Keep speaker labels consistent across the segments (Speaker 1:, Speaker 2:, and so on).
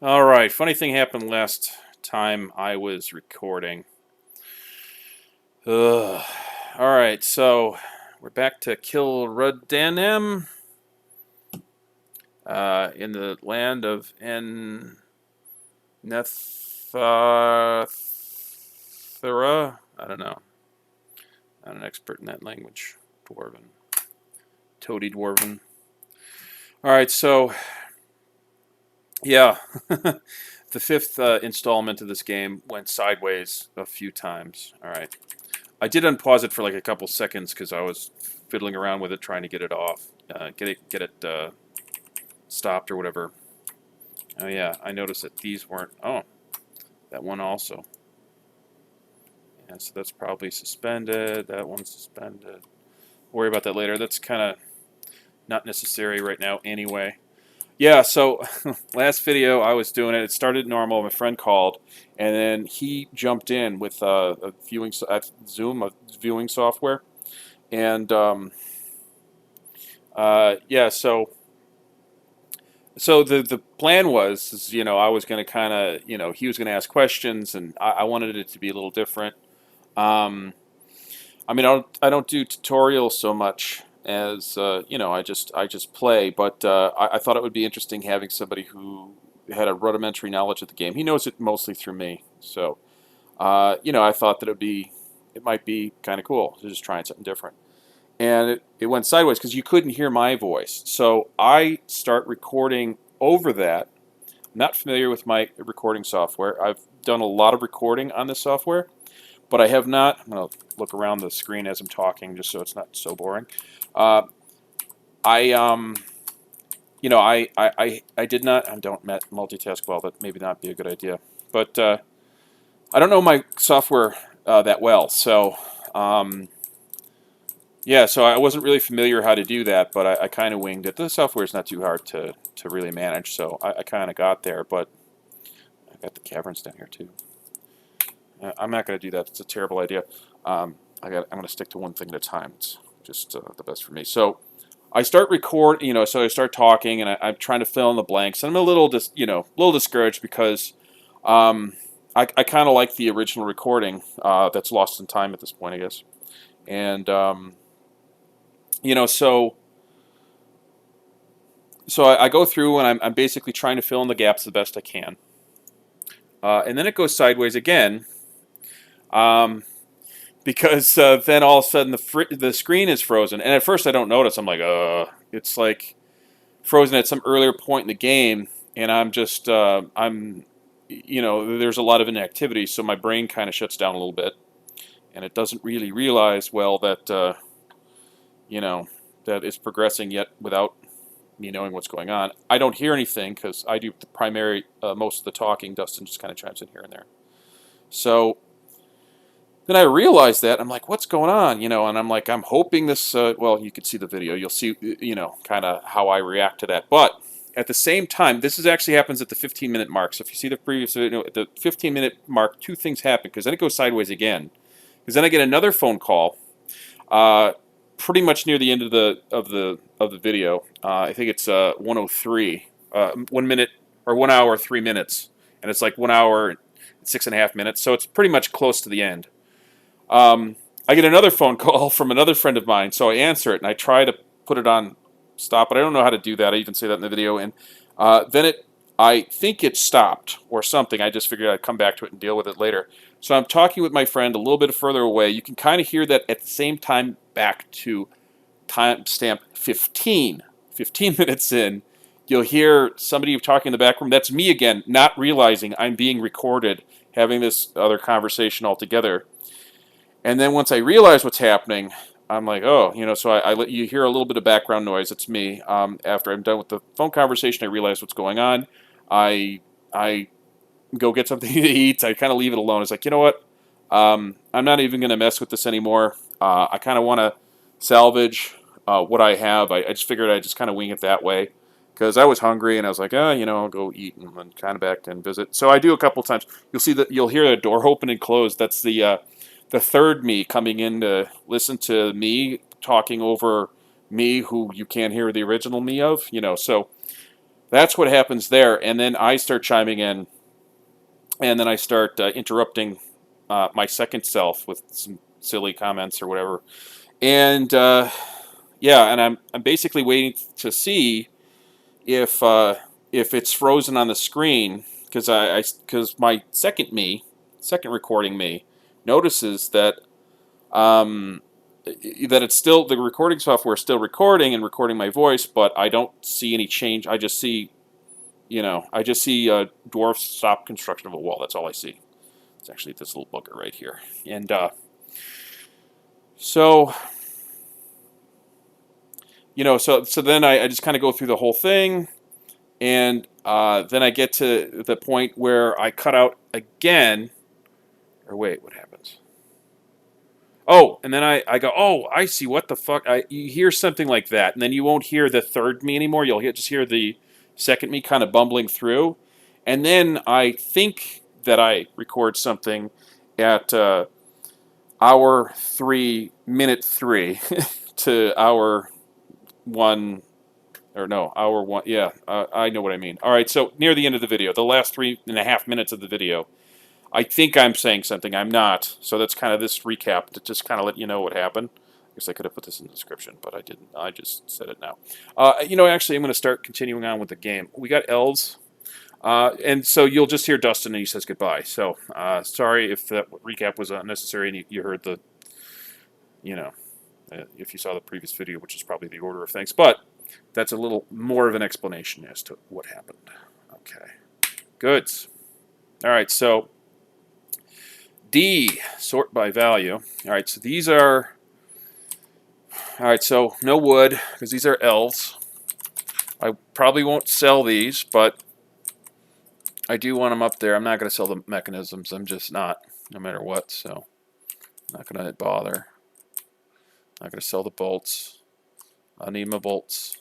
Speaker 1: Alright, funny thing happened last time I was recording. Ugh. Alright, so we're back to Kilrudanam, in the land of Neththera. I don't know. Not an expert in that language. Dwarven. Toady Dwarven. Alright, so, yeah. The fifth installment of this game went sideways a few times. Alright. I did unpause it for like a couple seconds because I was fiddling around with it, trying to get it off, get it stopped or whatever. Oh yeah, I noticed that these weren't. Oh, that one also. Yeah, so that's probably suspended. That one's suspended. Worry about that later. That's kind of not necessary right now anyway. Yeah, so last video I was doing it. It started normal. My friend called, and then he jumped in with a viewing Zoom, a viewing software, and yeah. So the plan was, I was going to kind of, he was going to ask questions, and I wanted it to be a little different. Um, I mean, I don't do tutorials so much as I just play, but I thought it would be interesting having somebody who had a rudimentary knowledge of the game. He knows it mostly through me, so I thought that it might be kind of cool to just trying something different. And it went sideways because you couldn't hear my voice. So I start recording over that. I'm not familiar with my recording software. I've done a lot of recording on this software, but I have not. I'm going to look around the screen as I'm talking just so it's not so boring. Uh, I I did not. I don't multitask well. That maybe not be a good idea. But I don't know my software that well, so. Yeah, so I wasn't really familiar how to do that, but I kind of winged it. The software is not too hard to really manage, so I kind of got there, but I got the caverns down here too. I'm not going to do that. It's a terrible idea. I'm going to stick to one thing at a time. It's just the best for me. So I start so I start talking, and I'm trying to fill in the blanks. And I'm a little discouraged because I kind of like the original recording that's lost in time at this point, I guess. And so I go through and I'm basically trying to fill in the gaps the best I can. And then it goes sideways again because then all of a sudden the screen is frozen. And at first I don't notice. I'm like, it's like frozen at some earlier point in the game. And I'm just, there's a lot of inactivity. So my brain kind of shuts down a little bit. And it doesn't really realize, well, that, that it's progressing yet without me knowing what's going on. I don't hear anything because I do the primary, most of the talking. Dustin just kind of chimes in here and there. So then I realized that. I'm like, what's going on? And I'm like, I'm hoping this, well, you could see the video. You'll see, kind of how I react to that. But at the same time, this actually happens at the 15-minute mark. So if you see the previous video, at the 15-minute mark, two things happen because then it goes sideways again. Because then I get another phone call. Pretty much near the end of the video. I think it's 103, 1 minute or 1 hour 3 minutes, and it's like 1 hour and 6.5 minutes. So it's pretty much close to the end. I get another phone call from another friend of mine, so I answer it and I try to put it on stop, but I don't know how to do that. I even say that in the video, and then I think it stopped or something. I just figured I'd come back to it and deal with it later. So I'm talking with my friend a little bit further away. You can kind of hear that at the same time back to timestamp 15. 15 minutes in, you'll hear somebody talking in the back room. That's me again, not realizing I'm being recorded, having this other conversation altogether. And then once I realize what's happening, I'm like, oh, so I let you hear a little bit of background noise. It's me. After I'm done with the phone conversation, I realize what's going on. I go get something to eat. I kind of leave it alone. It's like, you know what? I'm not even going to mess with this anymore. I kind of want to salvage what I have. I just figured I'd just kind of wing it that way because I was hungry and I was like, I'll go eat and then kind of back and visit. So I do a couple times. You'll hear the door open and close. That's the third me coming in to listen to me talking over me who you can't hear the original me of. So That's what happens there, and then I start chiming in, and then I start interrupting my second self with some silly comments or whatever. And yeah, and I'm basically waiting to see if it's frozen on the screen because because my second recording me, notices that that it's still the recording software is still recording and recording my voice, but I don't see any change. I just see Dwarf stop construction of a wall. That's all I see. It's actually this little bugger right here, and so so then I just kind of go through the whole thing. And then I get to the point where I cut out again. Or wait, what happens? Oh, and then I go, oh, I see, what the fuck? You hear something like that, and then you won't hear the third me anymore. You'll just hear the second me kind of bumbling through. And then I think that I record something at hour 3, minute 3 to hour 1. Or no, hour 1. Yeah, I know what I mean. All right, so near the end of the video, the last 3.5 minutes of the video, I think I'm saying something. I'm not. So that's kind of this recap to just kind of let you know what happened. I guess I could have put this in the description, but I didn't. I just said it now. Actually, I'm going to start continuing on with the game. We got elves. And so you'll just hear Dustin and he says goodbye. So sorry if that recap was unnecessary and you heard the, if you saw the previous video, which is probably the order of things. But that's a little more of an explanation as to what happened. Okay. Goods. All right, so D, sort by value. All right, so these are... All right, so no wood, because these are elves. I probably won't sell these, but I do want them up there. I'm not going to sell the mechanisms. I'm just not, no matter what, so I'm not going to bother. I'm not going to sell the bolts. I need my bolts.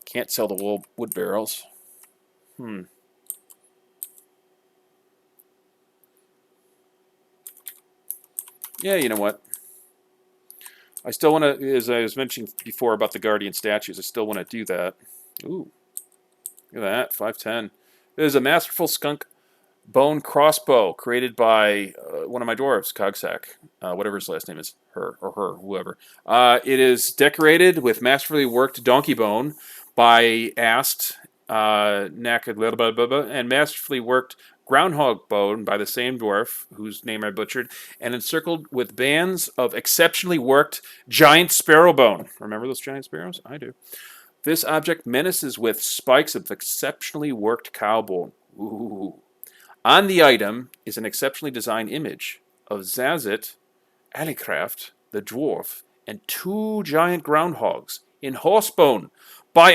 Speaker 1: Can't sell the wood barrels. Yeah, you know what? I still want to, as I was mentioning before about the Guardian statues, I still want to do that. Ooh, look at that, 510. It is a masterful skunk bone crossbow created by one of my dwarves, Cogsack, whatever his last name is, her, whoever. It is decorated with masterfully worked donkey bone by Ast, and masterfully worked groundhog bone by the same dwarf, whose name I butchered, and encircled with bands of exceptionally worked giant sparrow bone. Remember those giant sparrows? I do. This object menaces with spikes of exceptionally worked cow bone. Ooh. On the item is an exceptionally designed image of Zazit, Alicraft, the dwarf, and 2 giant groundhogs in horsebone by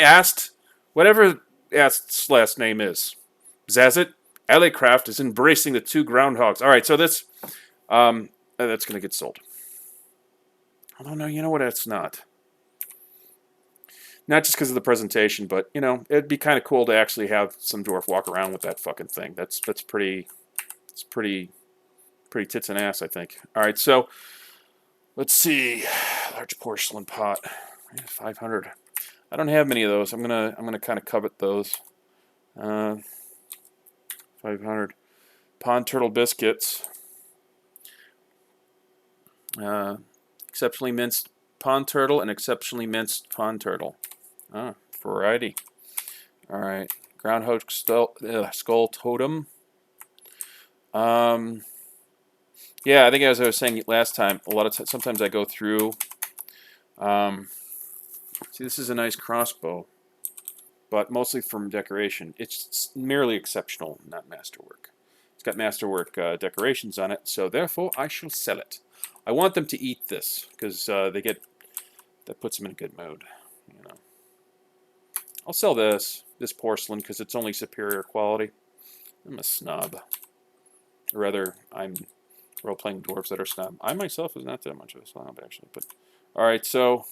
Speaker 1: whatever Ast's last name is. Zazit, Alicraft is embracing the 2 groundhogs. All right, so that's going to get sold. Although, no, you know what? It's not. Not just because of the presentation, but, it'd be kind of cool to actually have some dwarf walk around with that fucking thing. That's pretty tits and ass, I think. All right, so let's see. Large porcelain pot, 500. I don't have many of those. I'm gonna kind of covet those. 500. Pond turtle biscuits. Exceptionally minced pond turtle and exceptionally minced pond turtle. Variety. All right. Groundhog skull totem. Yeah, I think as I was saying last time, sometimes I go through. See, this is a nice crossbow, but mostly from decoration. It's merely exceptional, not masterwork. It's got masterwork decorations on it, so therefore I shall sell it. I want them to eat this because that puts them in a good mood. I'll sell this porcelain because it's only superior quality. I'm a snob. Or rather, I'm role-playing dwarves that are snob. I myself is not that much of a snob, actually. But all right, so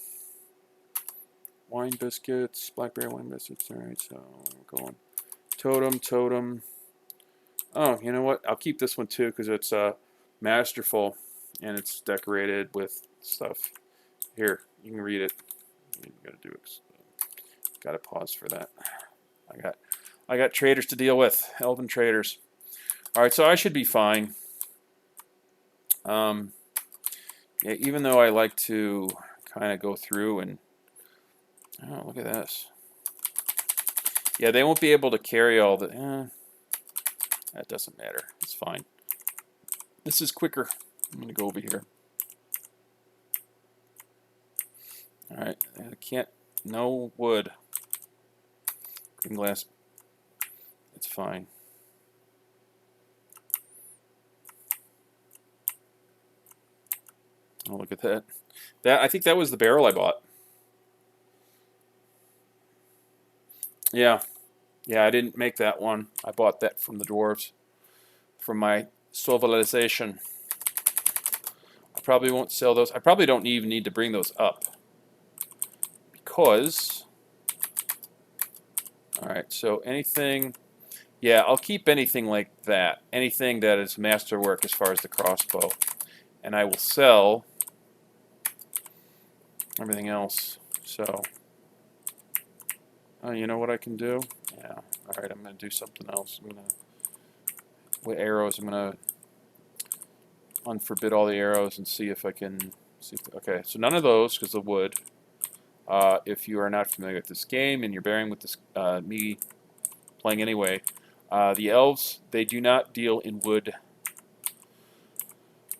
Speaker 1: wine biscuits, blackberry wine biscuits. All right, so we're going totem. Oh, you know what? I'll keep this one too because it's masterful and it's decorated with stuff. Here, you can read it. You gotta pause for that. I got traders to deal with, elven traders. All right, so I should be fine. Yeah, even though I like to kind of go through and oh, look at this. Yeah, they won't be able to carry all the. That doesn't matter. It's fine. This is quicker. I'm gonna go over here. All right, I can't. No wood. Green glass. It's fine. Oh, look at that. I think that was the barrel I bought. Yeah. Yeah, I didn't make that one. I bought that from the dwarves. From my civilization. I probably won't sell those. I probably don't even need to bring those up. Because... Alright, so anything... Yeah, I'll keep anything like that. Anything that is masterwork as far as the crossbow. And I will sell everything else. So... you know what I can do? Yeah. Alright, I'm going to do something else. With arrows, I'm going to unforbid all the arrows and see if I can... Okay, so none of those, because the wood. If you are not familiar with this game and you're bearing with this, me playing anyway, the elves, they do not deal in wood.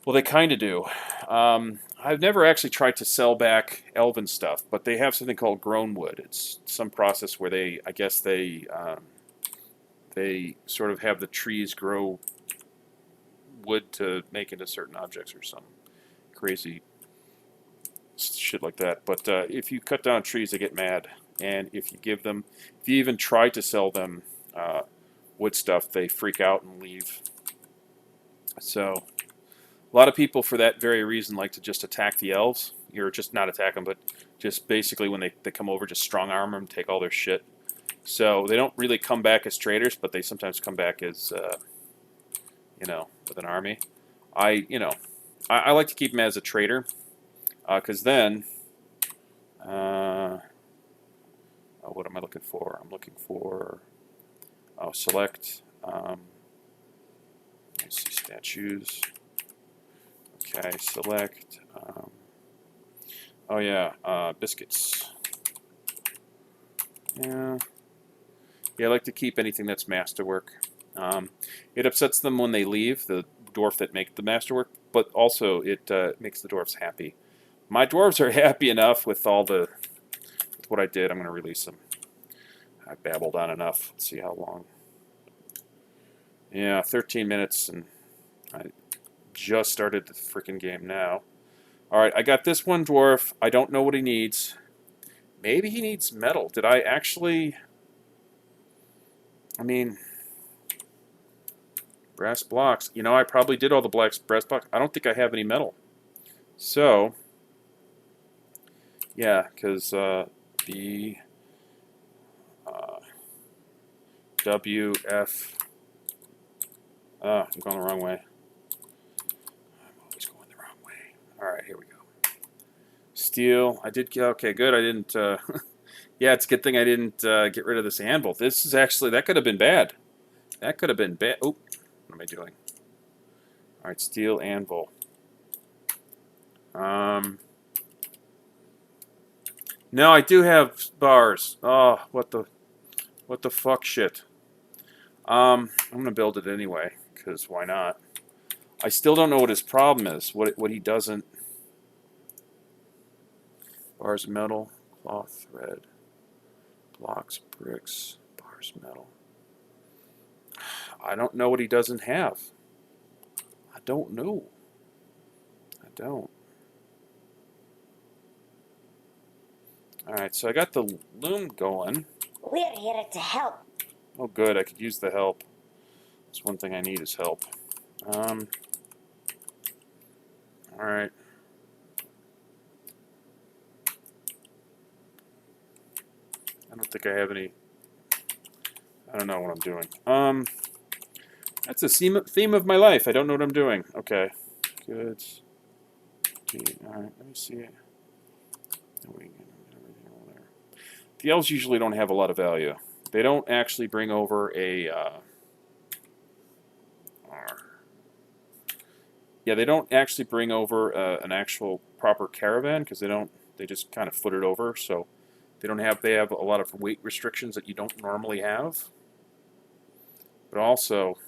Speaker 1: Well, they kind of do. I've never actually tried to sell back elven stuff, but they have something called grown wood. It's some process where I guess they sort of have the trees grow wood to make into certain objects or some crazy shit like that. But if you cut down trees, they get mad. And if you even try to sell them wood stuff, they freak out and leave. So a lot of people, for that very reason, like to just attack the elves. Or just not attack them, but just basically when they come over, just strong arm them, take all their shit. So they don't really come back as traders, but they sometimes come back as, with an army. I like to keep them as a trader. Because then, what am I looking for? I'm looking for, select, let's see, statues. Okay, select, biscuits. Yeah, I like to keep anything that's masterwork. It upsets them when they leave, the dwarf that make the masterwork, but also it makes the dwarves happy. My dwarves are happy enough with with what I did. I'm going to release them. I babbled on enough. Let's see how long. Yeah, 13 minutes, and I just started the freaking game now. Alright, I got this one dwarf. I don't know what he needs. Maybe he needs metal. Did I actually... I mean... Brass blocks. You know, I probably did all the brass blocks. I don't think I have any metal. So... Yeah, because B, W, F. I'm going the wrong way. I'm always going the wrong way. Alright, here we go. Steel. I did. Okay, good. I didn't. Yeah, it's a good thing I didn't get rid of this anvil. This is actually. That could have been bad. That could have been bad. Oh, what am I doing? Alright, steel anvil. No, I do have bars. Oh, what the fuck shit. I'm gonna build it anyway, because why not? I still don't know what his problem is. What he doesn't. Bars metal, cloth, thread, blocks, bricks, bars metal. I don't know what he doesn't have. I don't know. I don't. Alright, so I got the loom going.
Speaker 2: We're here to help.
Speaker 1: Oh good, I could use the help. That's one thing I need is help. Alright. I don't think I have any... I don't know what I'm doing. That's a theme of my life. I don't know what I'm doing. Okay. Good. Alright, let me see. The elves usually don't have a lot of value. They don't actually bring over a. Yeah, they don't actually bring over an actual proper caravan because they don't. They just kind of foot it over. So they don't have. They have a lot of weight restrictions that you don't normally have. But also,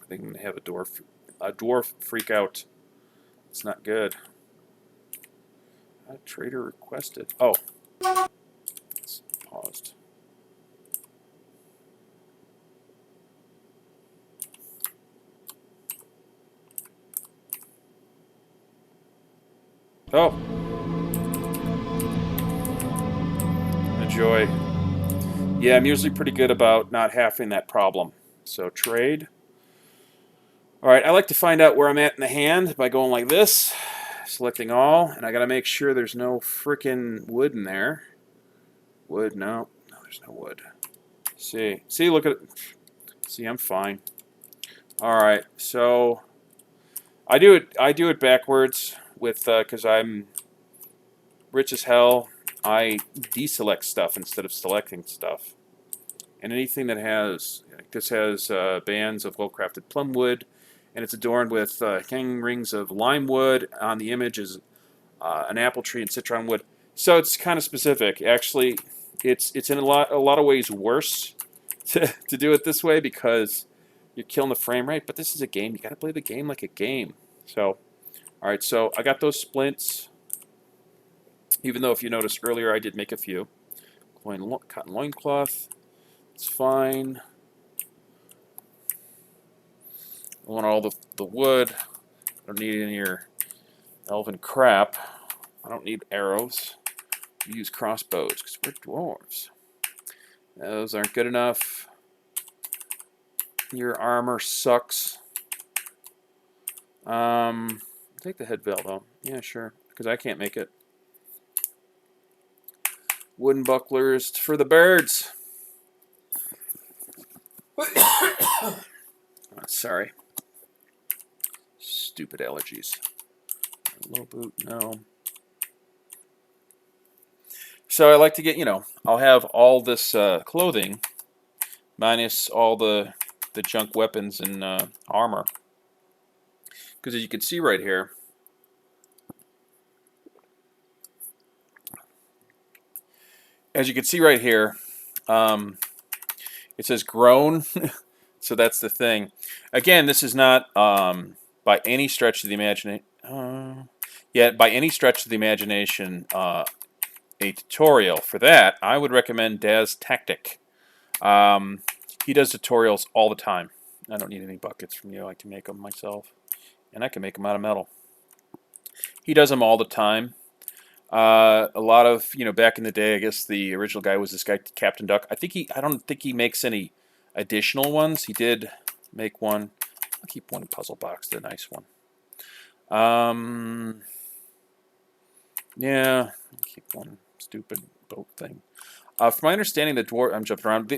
Speaker 1: I think I'm gonna have a dwarf freak out. It's not good. Trader requested. Oh, it's paused. Oh, enjoy. Yeah, I'm usually pretty good about not having that problem. So trade. All right, I like to find out where I'm at in the hand by going like this, selecting all, and I got to make sure there's no freaking wood in there. Wood, no, there's no wood. See, look at it. See, I'm fine. All right, so I do it backwards with because I'm rich as hell. I deselect stuff instead of selecting stuff. And anything that has, like this has bands of well-crafted plum wood, and it's adorned with hanging rings of lime wood. On the image is an apple tree and citron wood. So it's kind of specific. Actually, it's in a lot of ways worse to do it this way because you're killing the frame rate. But this is a game. You got to play the game like a game. So, all right. So I got those splints. Even though if you noticed earlier, I did make a few. Cotton loincloth. It's fine. I want all the wood. I don't need any of your elven crap. I don't need arrows. We use crossbows because we're dwarves. Those aren't good enough. Your armor sucks. Take the head veil though. Yeah, sure. Because I can't make it. Wooden bucklers for the birds. Sorry. Stupid allergies. Low boot, no. So I like to get, I'll have all this clothing minus all the junk weapons and armor. Because as you can see right here, it says grown. So that's the thing. Again, this is not by any stretch of the imagination. By any stretch of the imagination, a tutorial. For that, I would recommend Daz Tactic. He does tutorials all the time. I don't need any buckets from you. I can make them myself, and I can make them out of metal. He does them all the time. A lot of back in the day, I guess the original guy was this guy Captain Duck. I don't think he makes any additional ones. He did make one. I'll keep one puzzle box, the nice one. Yeah, I'll keep one stupid boat thing. From my understanding, the dwarf. I'm jumping around.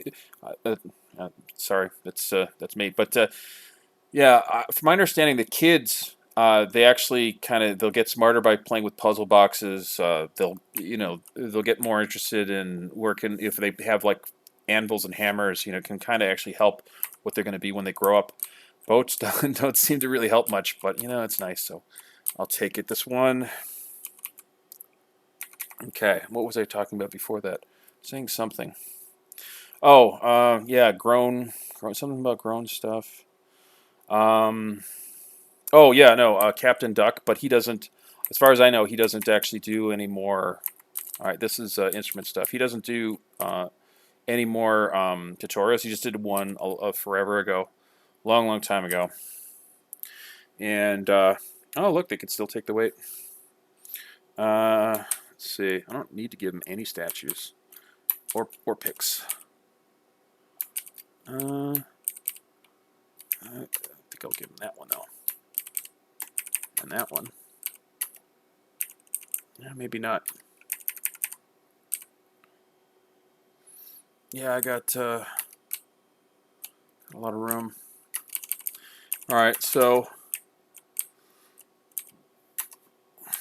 Speaker 1: Sorry, that's me. But from my understanding, the kids they actually they'll get smarter by playing with puzzle boxes. They'll get more interested in working if they have like anvils and hammers. Can kind of actually help what they're going to be when they grow up. Boats don't seem to really help much, but it's nice. So I'll take it. This one. Okay, what was I talking about before that? Saying something. Oh, yeah, grown, something about grown stuff. Oh yeah, no, Captain Duck, but he doesn't. As far as I know, he doesn't actually do any more. All right, this is instrument stuff. He doesn't do any more tutorials. He just did one forever ago, long time ago. And oh look, they can still take the weight. Let's see. I don't need to give him any statues or picks. I think I'll give him that one though. And that one. Yeah, maybe not. Yeah, I got a lot of room. All right, so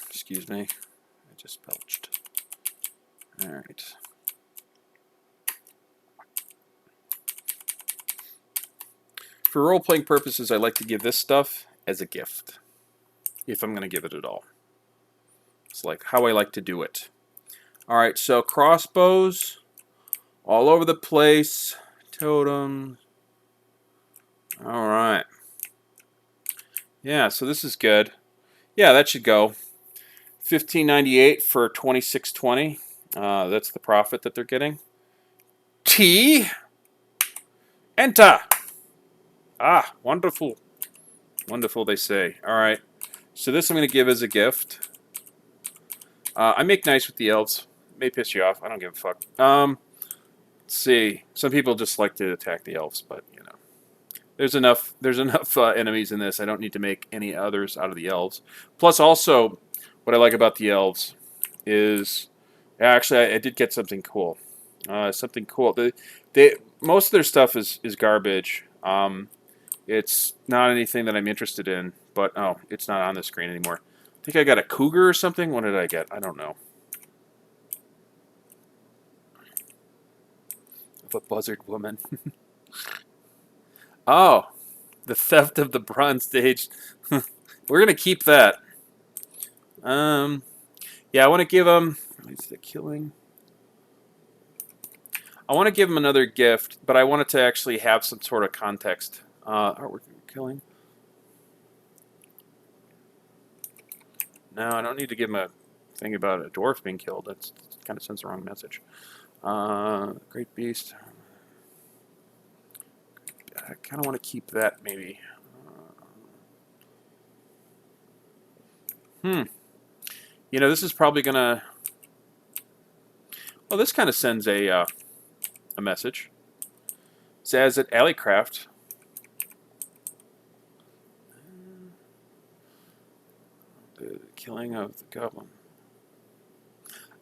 Speaker 1: excuse me, I just belched. All right. For role-playing purposes, I like to give this stuff as a gift, if I'm going to give it at all. It's like how I like to do it. All right, so crossbows all over the place. Totem. All right. Yeah, so this is good. Yeah, that should go. $15.98 for 26.20. That's the profit that they're getting. T. Enter. Ah, wonderful. Wonderful, they say. All right. So this I'm going to give as a gift. I make nice with the elves. May piss you off. I don't give a fuck. Let's see. Some people just like to attack the elves, but you know, there's enough. There's enough enemies in this. I don't need to make any others out of the elves. Plus, also, what I like about the elves is actually I did get something cool. Something cool. Most of their stuff is garbage. It's not anything that I'm interested in. But oh, it's not on the screen anymore. I think I got a cougar or something. What did I get? I don't know. Of a buzzard woman. Oh, the theft of the bronze stage. We're gonna keep that. Yeah, I want to give him. Is the killing? I want to give him another gift, but I want it to actually have some sort of context. Artwork killing. No, I don't need to give him a thing about a dwarf being killed. That kind of sends the wrong message. Great beast. I kind of want to keep that maybe. You know, this is probably gonna. Well, this kind of sends a message. It says at Alleycraft. The killing of the goblin.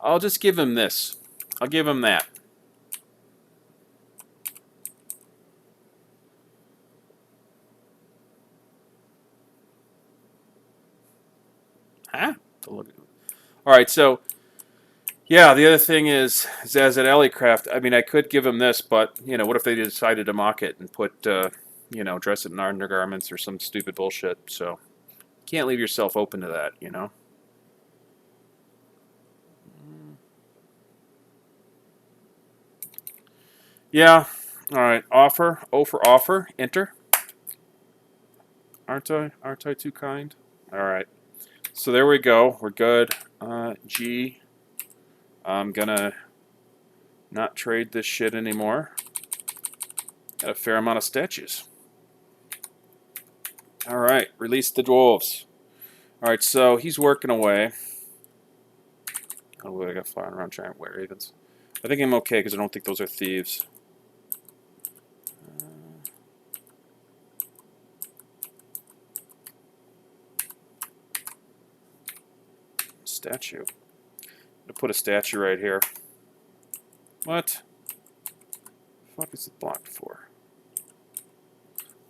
Speaker 1: I'll just give him this. I'll give him that. Huh? All right, so yeah, the other thing is as at Alleycraft. I mean, I could give him this, but you know, what if they decided to mock it and put, you know, dress it in undergarments or some stupid bullshit? So can't leave yourself open to that, you know. Yeah. All right. Offer. O for offer. Enter. Aren't I? Aren't I too kind? All right. So there we go. We're good. G. I'm gonna not trade this shit anymore. Got a fair amount of statues. All right. Release the dwarves. All right. So he's working away. Oh, I got flying around giant white ravens. I think I'm okay because I don't think those are thieves. Statue. I'm gonna put a statue right here. What? The fuck is it blocked for?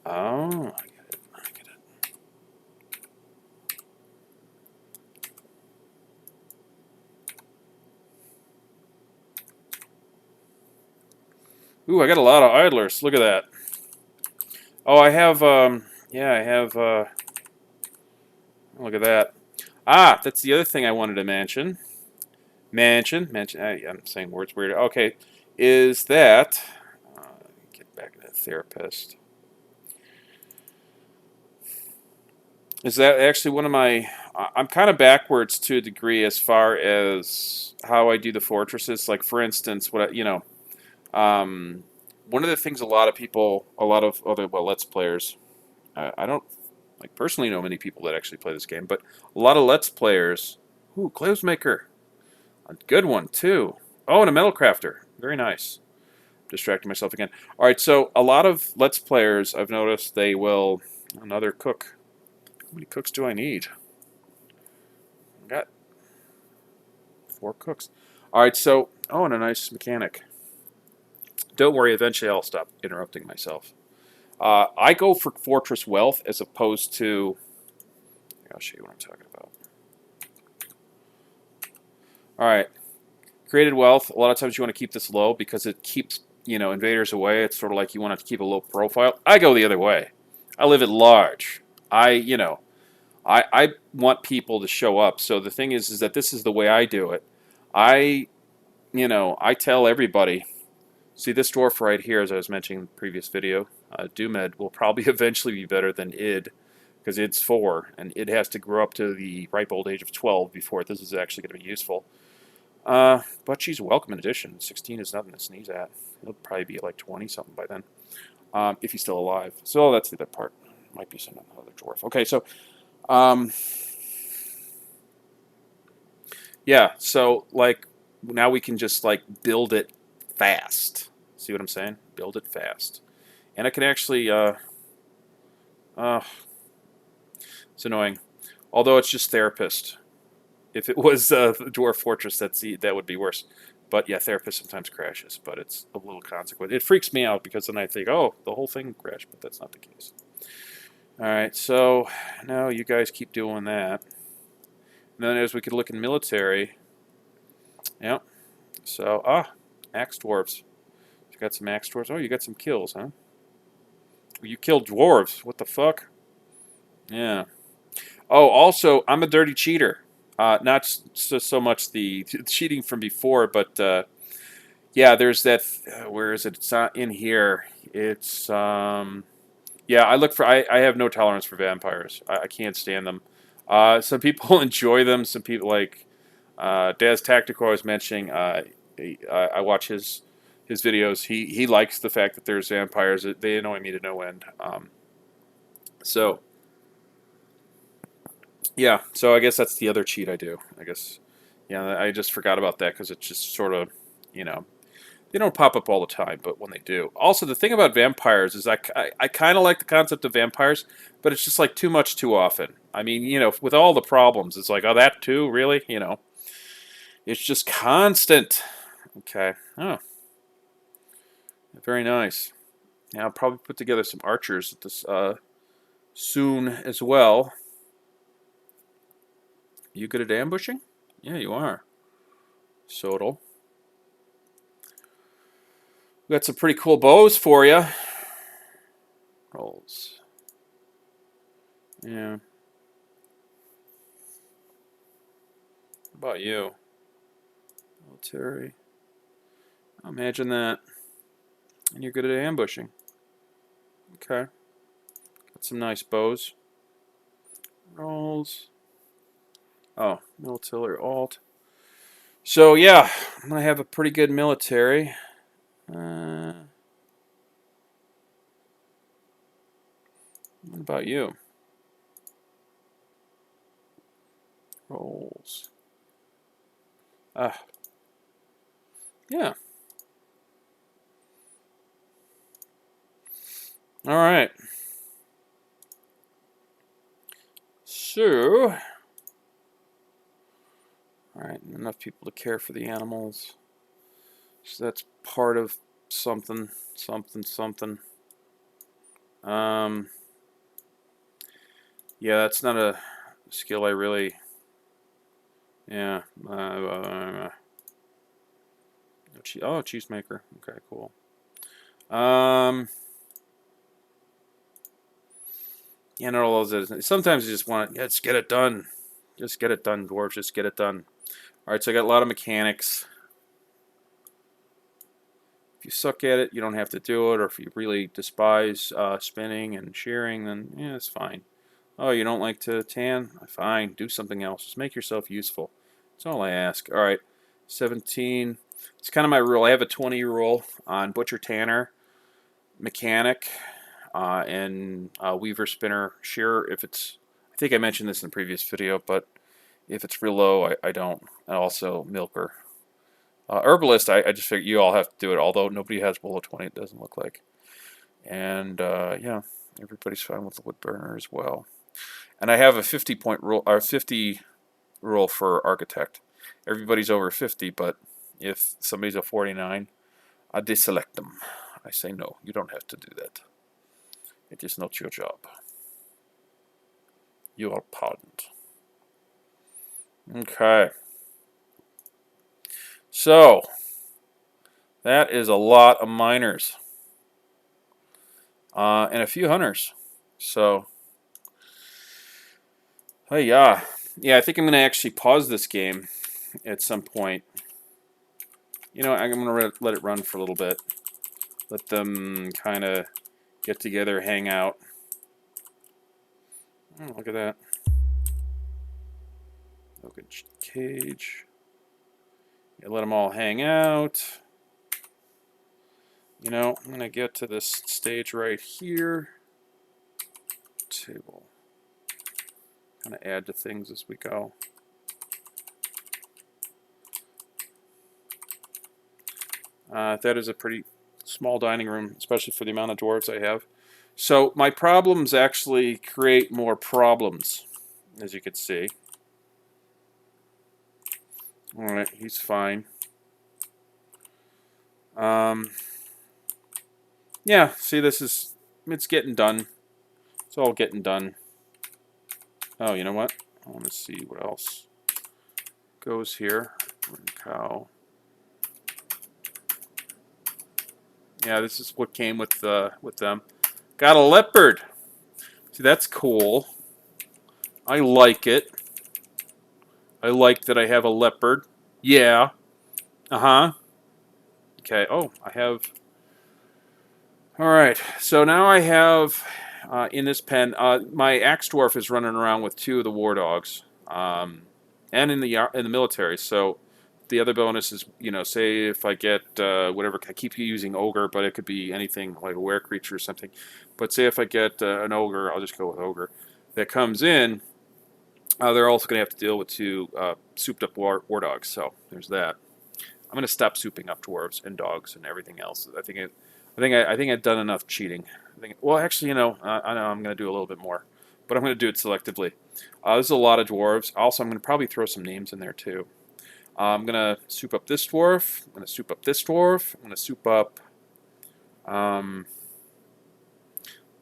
Speaker 1: Oh, I get it. I get it. Ooh, I got a lot of idlers. Look at that. Oh, I have, yeah, I have, look at that. Ah, that's the other thing I wanted to mention. I'm saying words weird. Okay, is that, get back to that therapist. Is that actually one of my, I'm kind of backwards to a degree as far as how I do the fortresses. Like, for instance, one of the things a lot of people, a lot of other, well, Let's Players, I don't, like, personally know many people that actually play this game, but a lot of Let's Players, ooh, Clothes Maker, a good one, too. Oh, and a Metal Crafter, very nice. Distracting myself again. All right, so a lot of Let's Players, I've noticed they will, another cook. How many cooks do I need? I got 4 cooks. All right, so, oh, and a nice mechanic. Don't worry, eventually I'll stop interrupting myself. I go for Fortress Wealth as opposed to... I'll show you what I'm talking about. Alright. Created Wealth. A lot of times you want to keep this low because it keeps, you know, invaders away. It's sort of like you want to keep a low profile. I go the other way. I live at large. I want people to show up. So the thing is that this is the way I do it. I, I tell everybody. See this dwarf right here, as I was mentioning in the previous video, Doomed will probably eventually be better than id, because id's 4, and id has to grow up to the ripe old age of 12 before this is actually going to be useful. But she's a welcome addition. 16 is nothing to sneeze at. He'll probably be like 20 something by then, if he's still alive. So that's the other part. Might be some other dwarf. Okay, so um, yeah, so like now we can just like build it fast. See what I'm saying? Build it fast, and I can actually. It's annoying. Although it's just therapist. If it was Dwarf Fortress, that would be worse. But yeah, therapist sometimes crashes, but it's a little consequent. It freaks me out because then I think, oh, the whole thing crashed, but that's not the case. All right, so now you guys keep doing that. And then as we could look in military, yep. So axe dwarves. You got some axe dwarves. Oh, you got some kills, huh? You killed dwarves. What the fuck? Yeah. Oh, also, I'm a dirty cheater. Not so much the cheating from before, but yeah, there's that. Where is it? It's not in here. It's yeah. I look for. I have no tolerance for vampires. I can't stand them. Some people enjoy them. Some people like Daz Tactical. I was mentioning. I watch his videos. He likes the fact that there's vampires. They annoy me to no end. So. Yeah, so I guess that's the other cheat I do. I guess, yeah, I just forgot about that because it's just sort of, you know, they don't pop up all the time, but when they do. Also, the thing about vampires is I kind of like the concept of vampires, but it's just like too much too often. I mean, with all the problems, it's like, oh, that too, really? It's just constant. Okay. Oh, very nice. Yeah, I'll probably put together some archers at this soon as well. You good at ambushing? Yeah, you are. Sodal. We got some pretty cool bows for you. Rolls. Yeah. How about you? Military. Imagine that. And you're good at ambushing. Okay. Got some nice bows. Rolls. Oh, military alt. So yeah, I'm gonna have a pretty good military. What about you? Rolls. Yeah. All right. So, all right, enough people to care for the animals. So that's part of something, something. Yeah, that's not a skill I really. Yeah. Oh, cheesemaker. Okay, cool. Yeah, not all those. Sometimes you just want, yeah, just get it done. Just get it done, dwarves. Just get it done. All right, so I got a lot of mechanics. If you suck at it, you don't have to do it. Or if you really despise spinning and shearing, then yeah, it's fine. Oh, you don't like to tan? Fine, do something else. Just make yourself useful. That's all I ask. All right, 17. It's kind of my rule. I have a 20 rule on butcher, tanner, mechanic, and weaver, spinner, shearer. If it's, I think I mentioned this in the previous video, but if it's real low, I don't. And also milker. Herbalist, I just figure you all have to do it, although nobody has below 20, it doesn't look like. And yeah, everybody's fine with the wood burner as well. And I have a 50-point rule, or 50 rule for architect. Everybody's over 50, but if somebody's a 49, I deselect them. I say no, you don't have to do that. It is not your job. You are pardoned. Okay. So, that is a lot of miners. And a few hunters. So, hey, yeah. Yeah, I think I'm going to actually pause this game at some point. You know, I'm going to let it run for a little bit. Let them kind of get together, hang out. Oh, look at that. Look at cage. Yeah, let them all hang out. You know, I'm going to get to this stage right here. Table. Kind of add to things as we go. That is a pretty small dining room, especially for the amount of dwarves I have. So my problems actually create more problems, as you can see. All right, he's fine. Yeah, see, it's getting done. It's all getting done. Oh, you know what? I want to see what else goes here. Cow. Yeah, this is what came with them. Got a leopard. See, that's cool. I like it. I like that I have a leopard. Yeah. Uh-huh. Okay. Oh, I have... All right. So now I have, in this pen, my axe dwarf is running around with 2 of the war dogs, and in the military. So the other bonus is, you know, say if I get whatever, I keep using ogre, but it could be anything like a were creature or something. But say if I get an ogre, I'll just go with ogre, that comes in, they're also going to have to deal with 2 souped up war dogs. So there's that. I'm going to stop souping up dwarves and dogs and everything else. I think I've done enough cheating. Well, actually, you know, I know I'm going to do a little bit more, but I'm going to do it selectively. There's a lot of dwarves. Also, I'm going to probably throw some names in there too. I'm going to soup up this dwarf. I'm going to soup up this dwarf. I'm going to soup up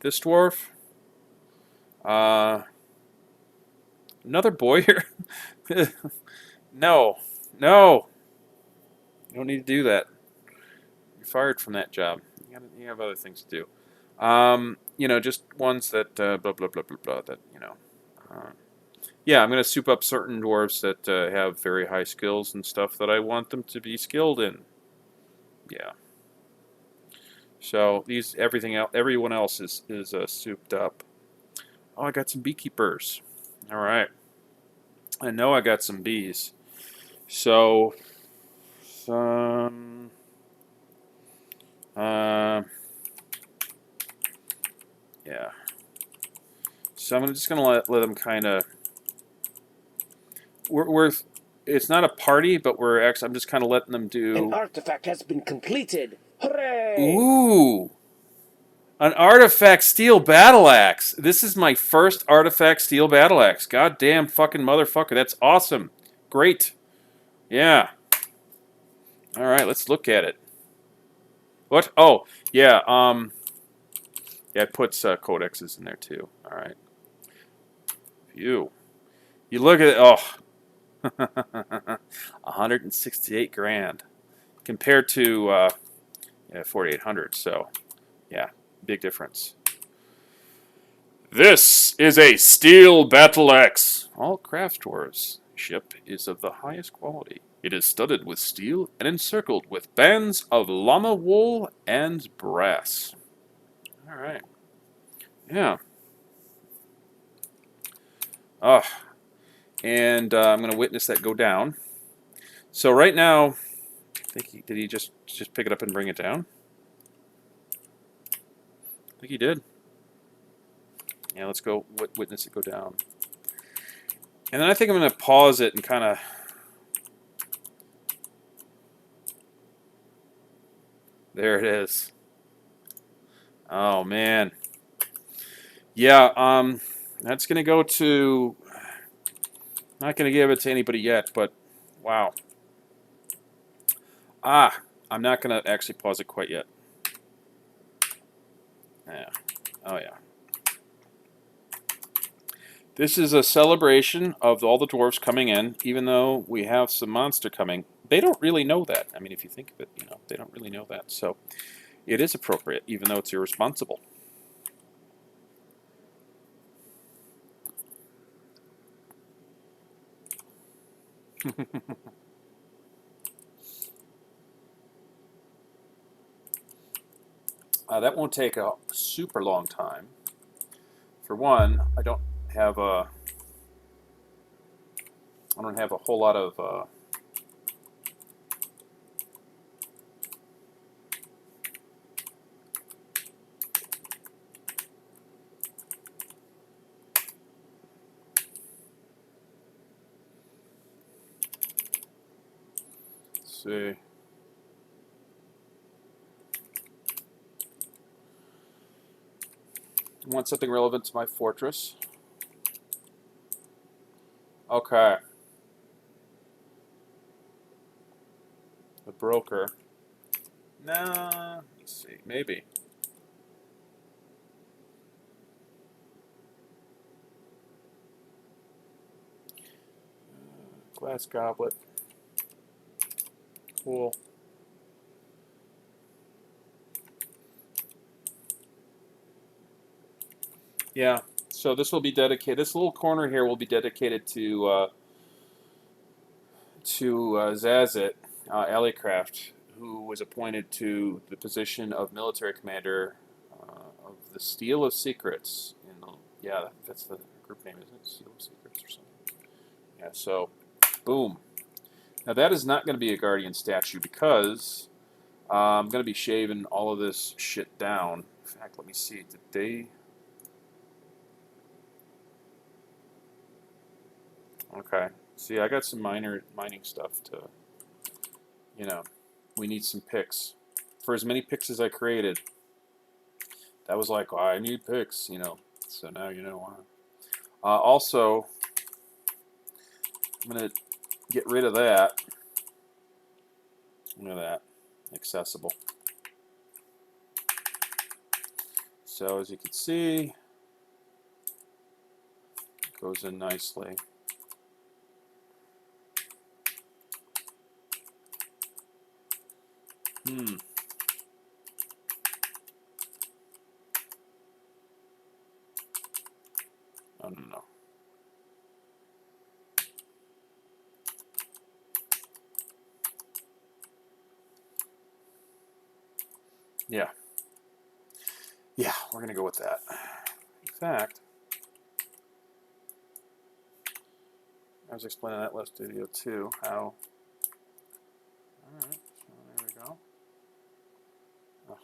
Speaker 1: this dwarf. Another boy here. No, no. You don't need to do that. You're fired from that job. You have other things to do. You know, just ones that blah blah blah blah blah. That you know. Yeah, I'm going to soup up certain dwarves that have very high skills and stuff that I want them to be skilled in. Yeah. So everyone else is souped up. Oh, I got some beekeepers. All right. I know I got some bees. So, some. Yeah. So I'm just gonna let them kind of. We're it's not a party, but I'm just kind of letting them do.
Speaker 3: An artifact has been completed. Hooray!
Speaker 1: Ooh, an artifact steel battle axe. This is my first artifact steel battle axe. Goddamn fucking motherfucker, that's awesome. Great. Yeah. All right, let's look at it. What? Oh, yeah. Yeah, it puts codexes in there too. All right. You look at it. Oh. 168 grand compared to 4,800. So, yeah, big difference. This is a steel battle axe. All craft dwarves ship is of the highest quality. It is studded with steel and encircled with bands of llama wool and brass. All right. Yeah. Oh, and I'm going to witness that go down. So right now, did he just pick it up and bring it down? I think he did. Yeah, let's go witness it go down. And then I think I'm going to pause it and kind of... There it is. Oh, man. Yeah, that's going to go to... Not going to give it to anybody yet, but wow. I'm not going to actually pause it quite yet. Yeah. Oh, yeah. This is a celebration of all the dwarves coming in, even though we have some monster coming. They don't really know that. I mean, if you think of it, you know, they don't really know that. So it is appropriate, even though it's irresponsible. That won't take a super long time. For one, I don't have a whole lot of let's see. I want something relevant to my fortress. Okay. The broker. Nah, let's see. Maybe. Glass goblet. Cool. Yeah. So this will be dedicated. This little corner here will be dedicated to Zazit, Alleycraft, who was appointed to the position of military commander of the Steel of Secrets. Yeah, that's the group name, isn't it? Steel of Secrets or something. Yeah. So, boom. Now that is not going to be a guardian statue because I'm going to be shaving all of this shit down. In fact, let me see. Did they? Okay. See, I got some mining stuff to, you know, we need some picks. For as many picks as I created, that was like, oh, I need picks, So now you know why. Also, I'm going to get rid of that. Look at that. Accessible. So as you can see, it goes in nicely. Oh, no. Yeah. Yeah, we're going to go with that. In fact, I was explaining that last video too, how... Alright, so there we go. Oh,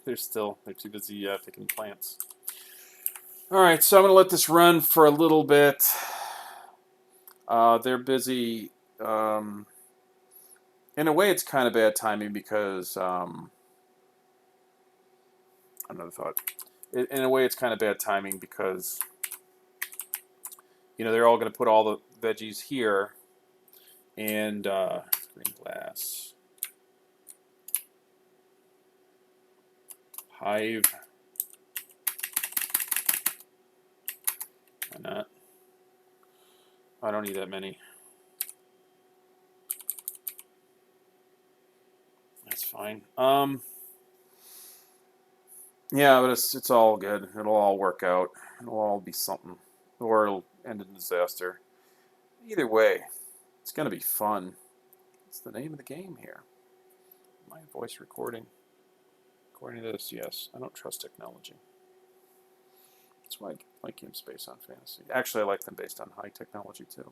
Speaker 1: they're too busy picking plants. Alright, so I'm going to let this run for a little bit. They're busy. In a way, it's kind of bad timing because... another thought. In a way, it's kind of bad timing because... they're all going to put all the veggies here. And green glass. Hive. Why not? I don't need that many. That's fine. Yeah, but it's all good. It'll all work out. It'll all be something. Or it'll end in disaster. Either way, it's going to be fun. It's the name of the game here. My voice recording. According to this, yes. I don't trust technology. That's why I like games based on fantasy. Actually, I like them based on high technology, too.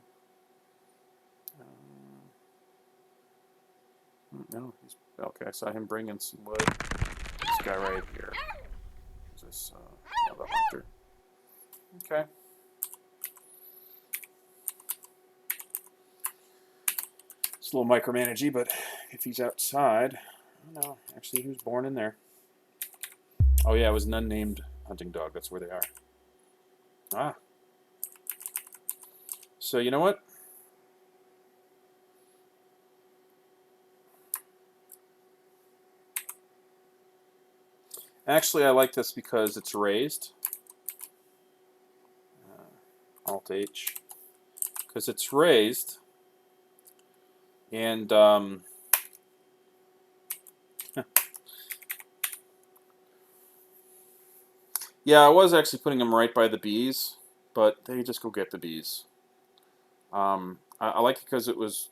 Speaker 1: No, okay, I saw him bringing some wood. This guy right here. Is this the hunter? Okay. It's a little micromanagey, but if he's outside, I don't know. Actually, he was born in there. Oh yeah, it was an unnamed hunting dog. That's where they are. Ah. So you know what? Actually, I like this because it's raised. Alt-H. Because it's raised. And, yeah, I was actually putting them right by the bees, but they just go get the bees. I like it because it was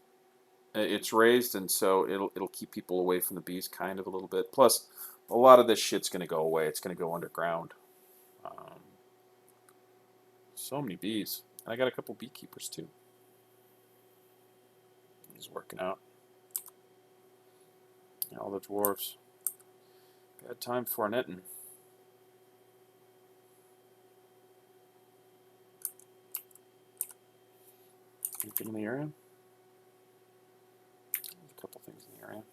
Speaker 1: It's raised, and so it'll keep people away from the bees kind of a little bit. Plus, a lot of this shit's going to go away. It's going to go underground. Um, so many bees. And I got a couple beekeepers too. He's working out. And all the dwarves. Bad time for netting. Anything in the area? There's a couple things in the area.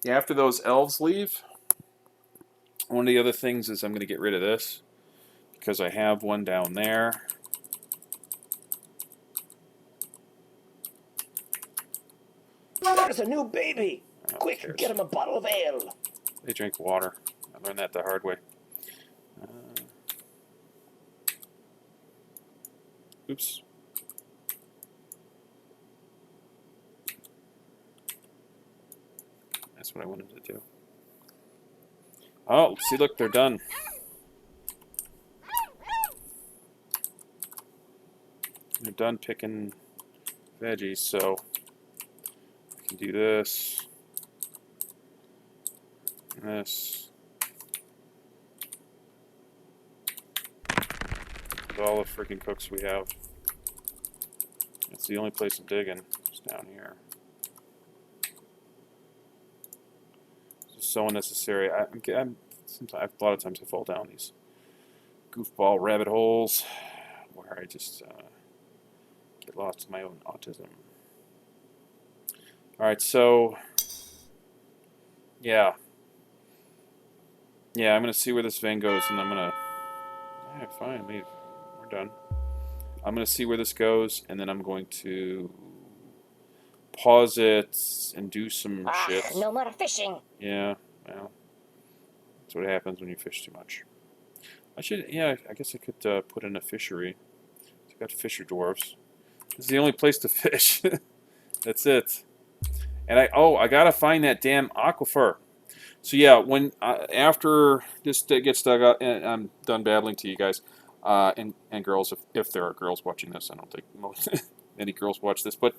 Speaker 1: Yeah, after those elves leave, one of the other things is I'm going to get rid of this because I have one down there.
Speaker 3: There's a new baby.
Speaker 1: Oh,
Speaker 3: Quick, get him a bottle of ale.
Speaker 1: They drink water. I learned that the hard way. Oops. That's what I wanted to do. Oh, see, look, they're done. They're done picking veggies, so I can do this. This. With all the freaking cooks we have. It's the only place I'm digging. It's down here. It's so unnecessary. Sometimes, a lot of times I fall down these goofball rabbit holes where I just get lost in my own autism. Alright, so yeah, I'm gonna see where this vein goes, and I'm gonna fine, leave. We're done. I'm gonna see where this goes, and then I'm going to pause it and do some shit.
Speaker 2: No more fishing.
Speaker 1: Yeah, well, that's what happens when you fish too much. I guess I could put in a fishery. I've got fisher dwarves. This is the only place to fish. That's it. And I gotta find that damn aquifer. So yeah, when after this gets dug up, and I'm done babbling to you guys, and girls, if there are girls watching this, I don't think many girls watch this, but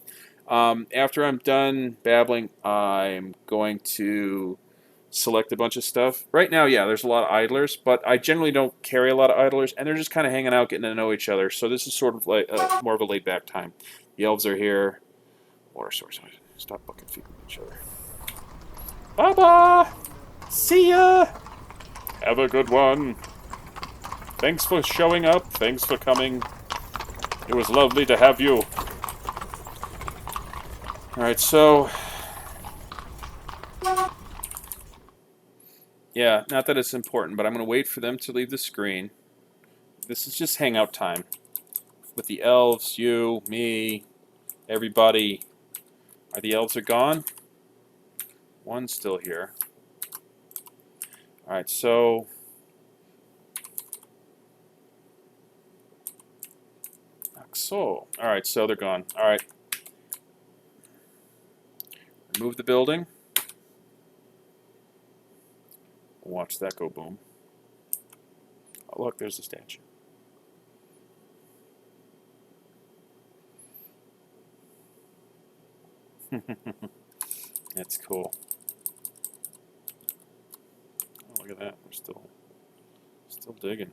Speaker 1: after I'm done babbling, I'm going to select a bunch of stuff. Right now, yeah, there's a lot of idlers, but I generally don't carry a lot of idlers, and they're just kind of hanging out, getting to know each other. So this is sort of like more of a laid-back time. The elves are here. Water source. Stop bucket feeding each other. Bye-bye! See ya! Have a good one. Thanks for showing up. Thanks for coming. It was lovely to have you. Alright, so... yeah, not that it's important, but I'm going to wait for them to leave the screen. This is just hangout time. With the elves, you, me, everybody. The elves are gone. One's still here. Alright, so... alright, so they're gone. Alright. Remove the building. Watch that go boom. Oh, look, there's the statue. That's cool. Oh, look at that. We're still digging.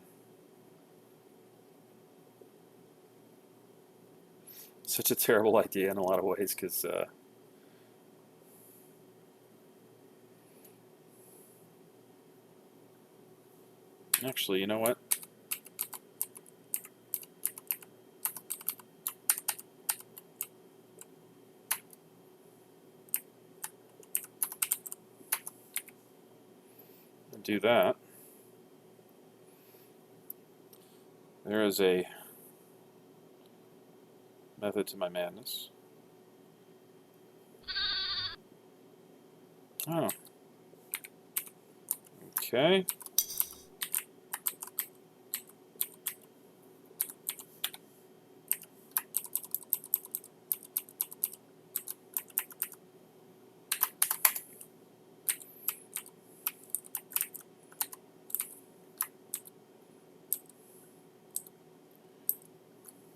Speaker 1: Such a terrible idea in a lot of ways, because actually, you know what? I'll do that. There is a method to my madness. Oh. Okay.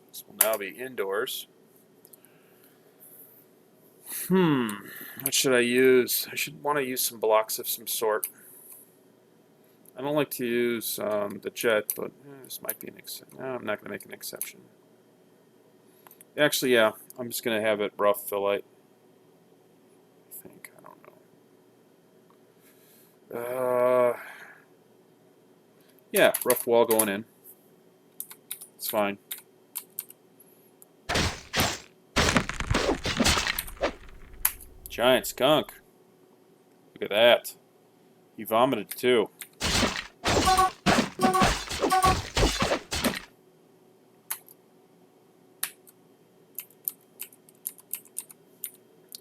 Speaker 1: This will now be indoors. What should I use? I should want to use some blocks of some sort. I don't like to use the jet, but this might be an exception. No, I'm not going to make an exception. Actually, yeah, I'm just going to have it rough phyllite. I think. I don't know. Yeah, rough wall going in. It's fine. Giant skunk. Look at that. He vomited too.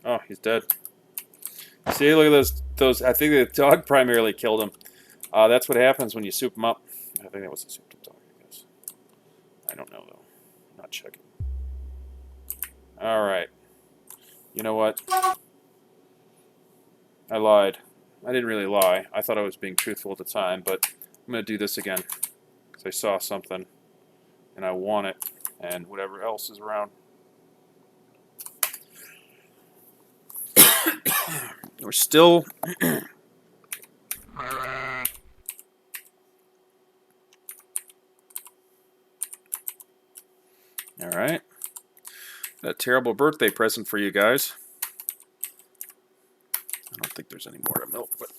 Speaker 1: Oh, he's dead. See, look at those. I think the dog primarily killed him. That's what happens when you soup them up. I think that was a souped up dog, I guess. I don't know, though. I'm not checking. Alright. You know what? I lied. I didn't really lie. I thought I was being truthful at the time, but I'm going to do this again. Because I saw something, and I want it, and whatever else is around. We're still... Alright. A terrible birthday present for you guys. I don't think there's any more to milk, but...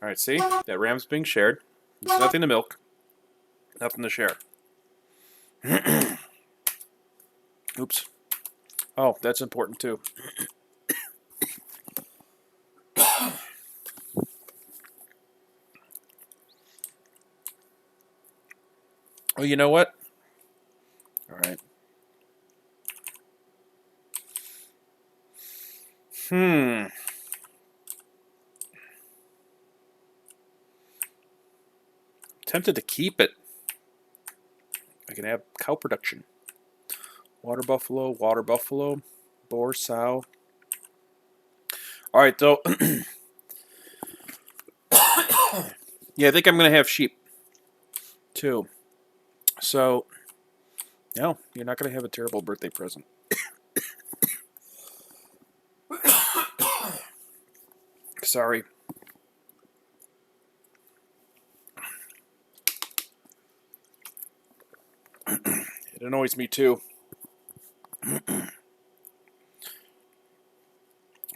Speaker 1: Alright, see? That ram's being shared. There's nothing to milk. Nothing to share. Oops. Oh, that's important too. Oh, you know what? Alright. Tempted to keep it. I can have cow production. Water buffalo, boar, sow. Alright, though. Yeah, I think I'm going to have sheep, too. So, no, you're not going to have a terrible birthday present. Sorry. It annoys me, too.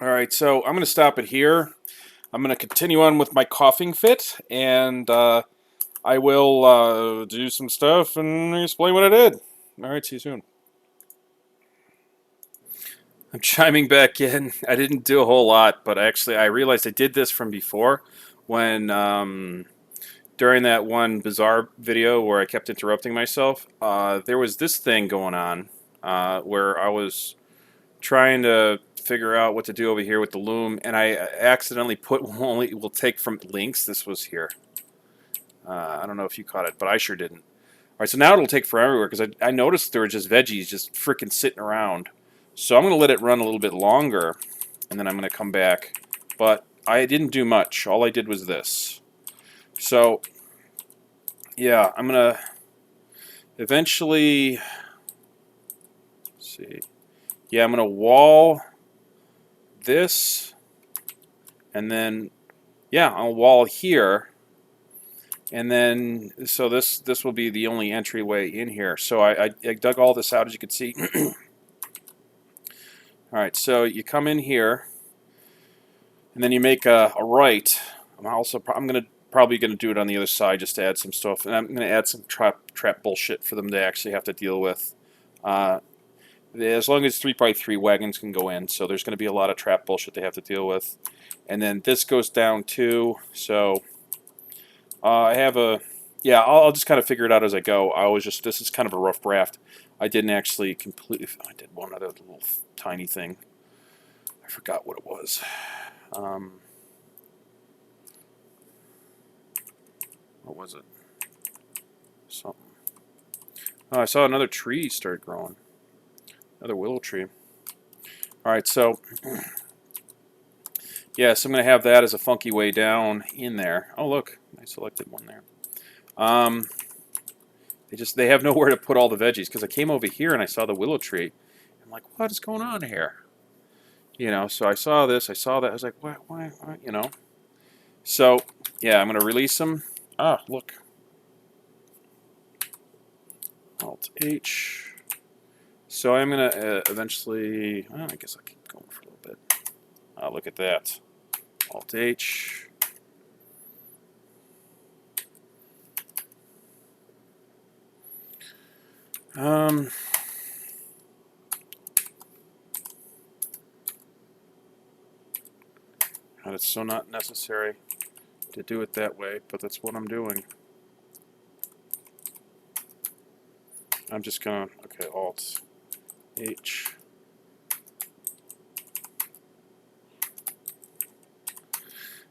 Speaker 1: Alright, so I'm going to stop it here. I'm going to continue on with my coughing fit, and I will do some stuff and explain what I did. Alright, see you soon. I'm chiming back in. I didn't do a whole lot, but actually I realized I did this from before when during that one bizarre video where I kept interrupting myself, there was this thing going on where I was trying to figure out what to do over here with the loom, and I accidentally put only will take from links. This was here. I don't know if you caught it, but I sure didn't. All right, so now it'll take forever because I noticed there were just veggies just freaking sitting around. So I'm going to let it run a little bit longer, and then I'm going to come back. But I didn't do much. All I did was this. So, yeah, I'm going to eventually... Let's see. Yeah, I'm going to wall this, and then, yeah, I'll wall here. And then, so this will be the only entryway in here. So I dug all this out, as you can see. Alright, so you come in here, and then you make a right. I'm probably gonna do it on the other side just to add some stuff, and I'm gonna add some trap bullshit for them to actually have to deal with. As long as 3x3 wagons can go in, so there's gonna be a lot of trap bullshit they have to deal with. And then this goes down too, so I have a... Yeah, I'll just kind of figure it out as I go. This is kind of a rough draft. I didn't actually completely... I did one other little tiny thing. I forgot what it was. What was it? Something. Oh, I saw another tree start growing. Another willow tree. Alright, so... Yeah, so I'm going to have that as a funky way down in there. Oh, look. I selected one there. They have nowhere to put all the veggies because I came over here and I saw the willow tree. I'm like, what is going on here? You know, so I saw this, I saw that. I was like, why, you know? So, yeah, I'm going to release them. Ah, look. Alt H. So I'm going to eventually, well, I guess I'll keep going for a little bit. Look at that. Alt H. And it's so not necessary to do it that way, but that's what I'm doing. I'm just going to, okay, Alt H.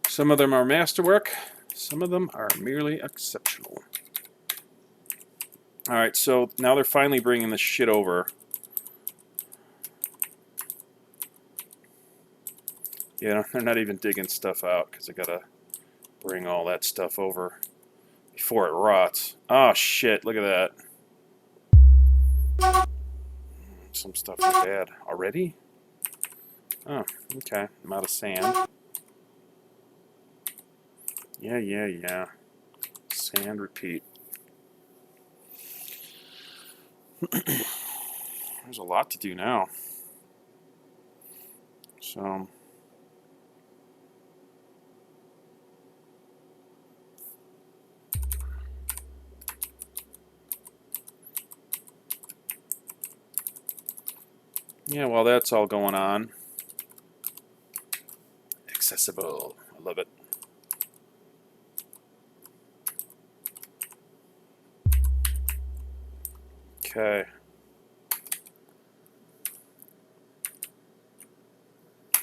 Speaker 1: Some of them are masterwork, some of them are merely exceptional. Alright, so now they're finally bringing this shit over. Yeah, they're not even digging stuff out because I gotta bring all that stuff over before it rots. Oh shit, look at that. Some stuff is bad. Already? Oh, okay. I'm out of sand. Yeah. Sand, repeat. There's a lot to do now. So... yeah, while that's all going on. Accessible. I love it. Okay.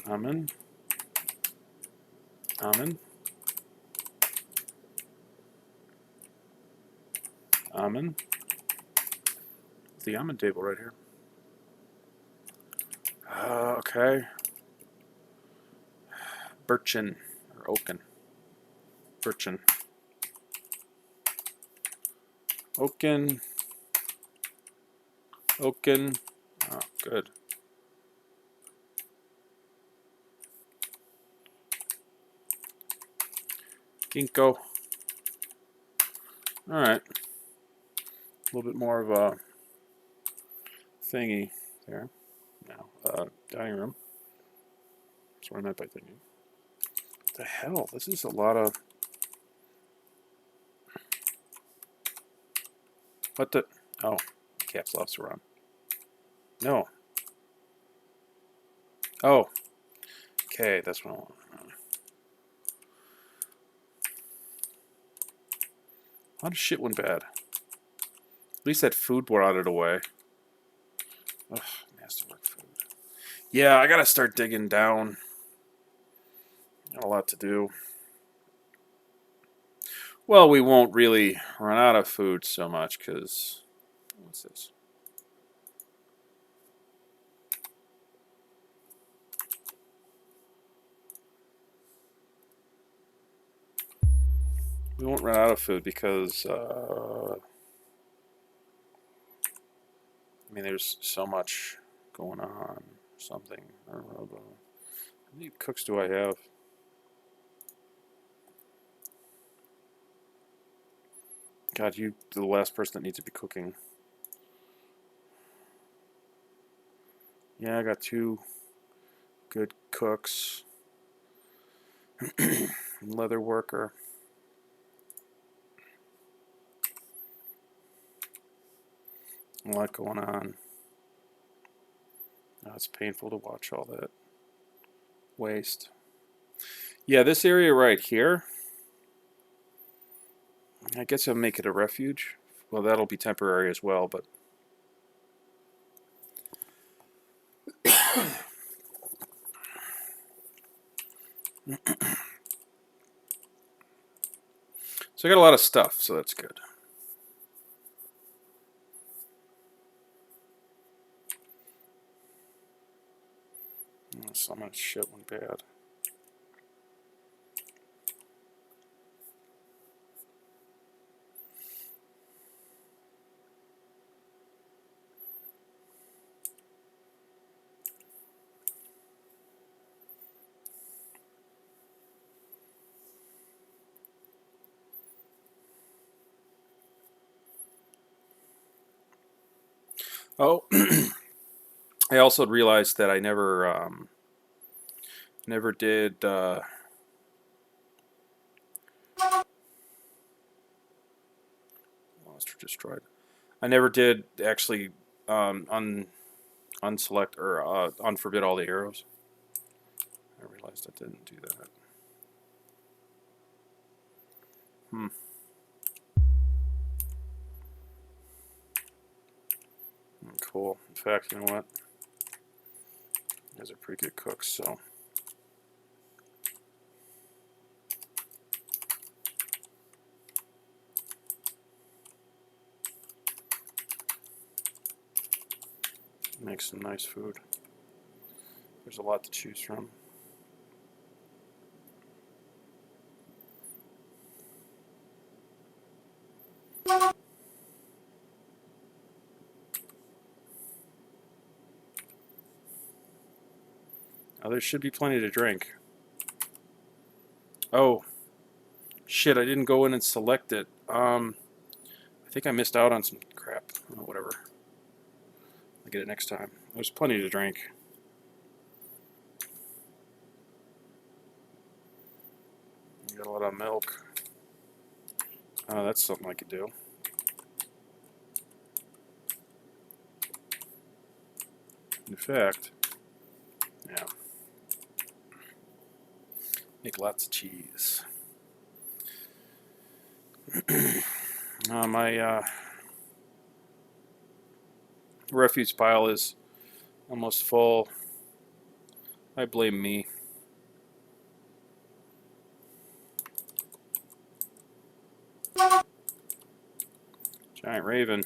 Speaker 1: Almond. Almond. Almond. The almond table right here. Okay. Birchen. Or oaken. Birchen. Oaken. Oaken. Oh, good. Ginkgo. Alright. A little bit more of a thingy there. Now, dining room. That's what I meant by thingy. What the hell? This is a lot of... What the... Oh, caps locks are on. No. Oh. Okay, that's what I want. A lot of shit went bad. At least that food brought it away. Ugh, masterwork food. Yeah, I gotta start digging down. Got a lot to do. Well, we won't really run out of food so much, because... What's this? We won't run out of food because... I mean, there's so much going on. Something. I don't know. How many cooks do I have? God, you're the last person that needs to be cooking. Yeah, I got 2 good cooks. Leather worker. A lot going on. Oh, it's painful to watch all that waste. Yeah, this area right here, I guess I'll make it a refuge. Well, that'll be temporary as well, but... So I got a lot of stuff, so that's good. So much shit went bad. Oh, I also realized that I never did lost or destroyed. I never did actually unselect or unforbid all the arrows. I realized I didn't do that. Cool. In fact, you know what? You guys are pretty good cooks, so. Make some nice food. There's a lot to choose from. Oh, there should be plenty to drink. Oh, shit, I didn't go in and select it. I think I missed out on some crap. Oh, whatever. I'll get it next time. There's plenty to drink. You got a lot of milk. Oh, that's something I could do. In fact, yeah. Make lots of cheese. My refuse pile is almost full. I blame me. Giant raven.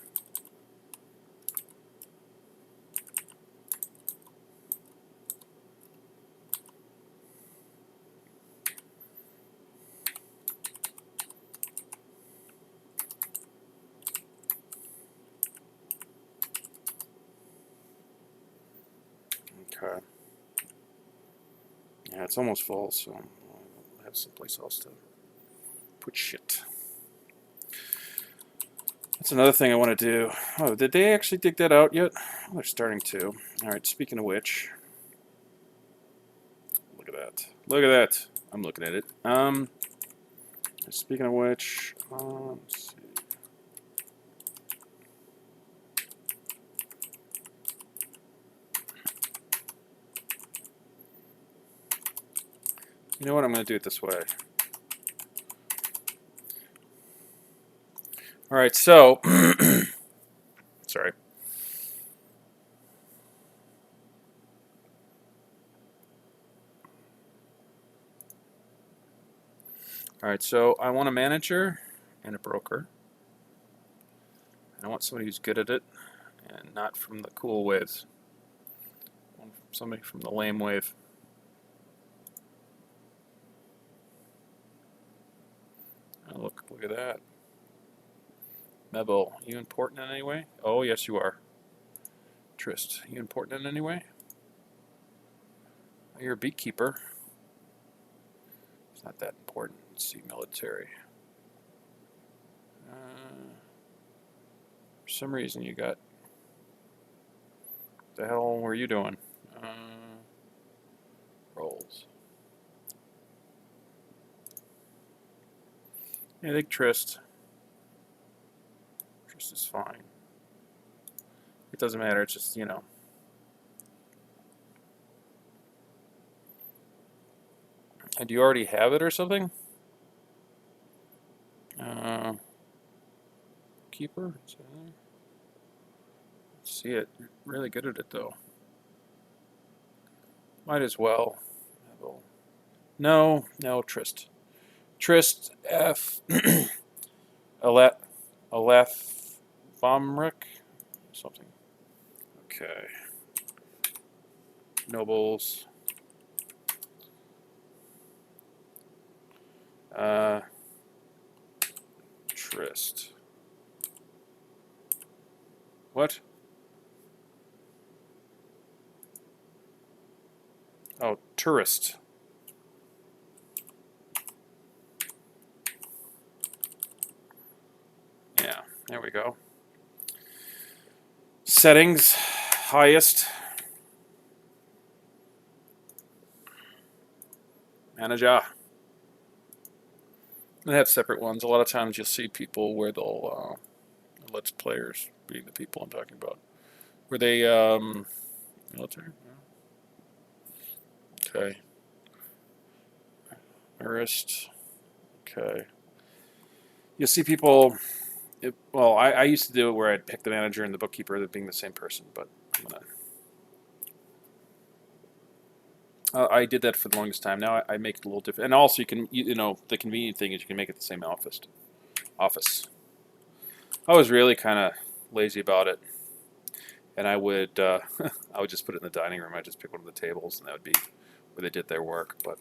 Speaker 1: Okay. Yeah, it's almost full, so I'll have someplace else to put shit. That's another thing I want to do. Oh, did they actually dig that out yet? Oh, they're starting to. Alright, speaking of which. Look at that. Look at that. I'm looking at it. Speaking of which, let's see. You know what? I'm going to do it this way. Alright, so. Sorry. Alright, so I want a manager and a broker. I want somebody who's good at it and not from the cool waves. I want somebody from the lame wave. Oh, look at that. Mebel, you important in any way? Oh, yes, you are. Trist, you important in any way? You're a beekeeper. It's not that important. Let's see, military. For some reason, you got. What the hell were you doing? Rolls. Yeah, I think Trist. Trist is fine. It doesn't matter. It's just, you know. And do you already have it or something? Keeper? Is that there? Let's see it. You're really good at it, though. Might as well. No, Trist. Trist F. Aleph Bomrick? Something. Okay. Nobles. Trist. What? Oh, tourist. Yeah, there we go. Settings, highest. Manager. They have separate ones. A lot of times you'll see people where they'll, Let's Players being the people I'm talking about, where they, military? Okay. Arrest. Okay. You'll see people, well, I used to do it where I'd pick the manager and the bookkeeper being the same person, but I'm gonna, I did that for the longest time. Now I make it a little different. And also you know, the convenient thing is you can make it the same office. I was really kind of lazy about it. And I would I would just put it in the dining room. I'd just pick one of the tables, and that would be where they did their work. But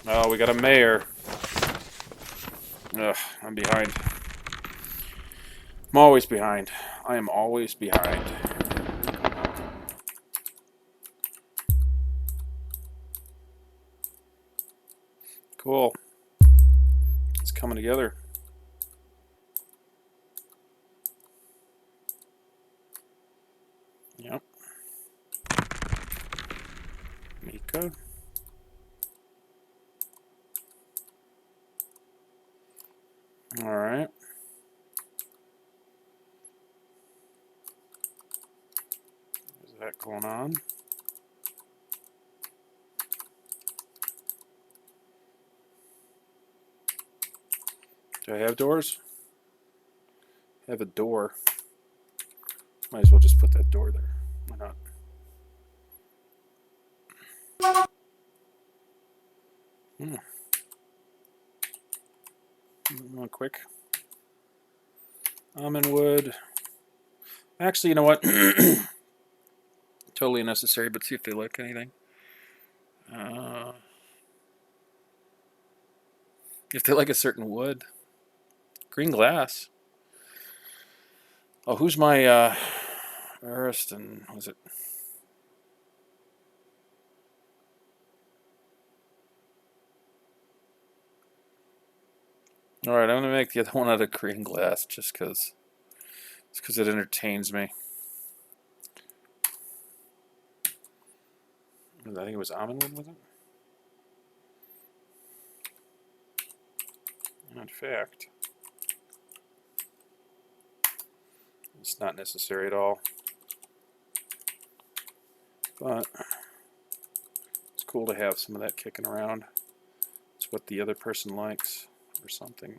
Speaker 1: oh, we got a mayor. Ugh, I'm behind. I'm always behind. I am always behind. Cool. It's coming together. Yep. Mika. All right. Is that going on? Do I have doors? I have a door. Might as well just put that door there. Why not? Real quick. Almond wood. Actually, you know what? Totally unnecessary, but see if they like anything. If they like a certain wood. Green glass. Oh, who's my artist and was it? Alright, I'm gonna make the other one out of green glass just because it entertains me. I think it was almond wood, was it? In fact, it's not necessary at all. But it's cool to have some of that kicking around. It's what the other person likes, or something.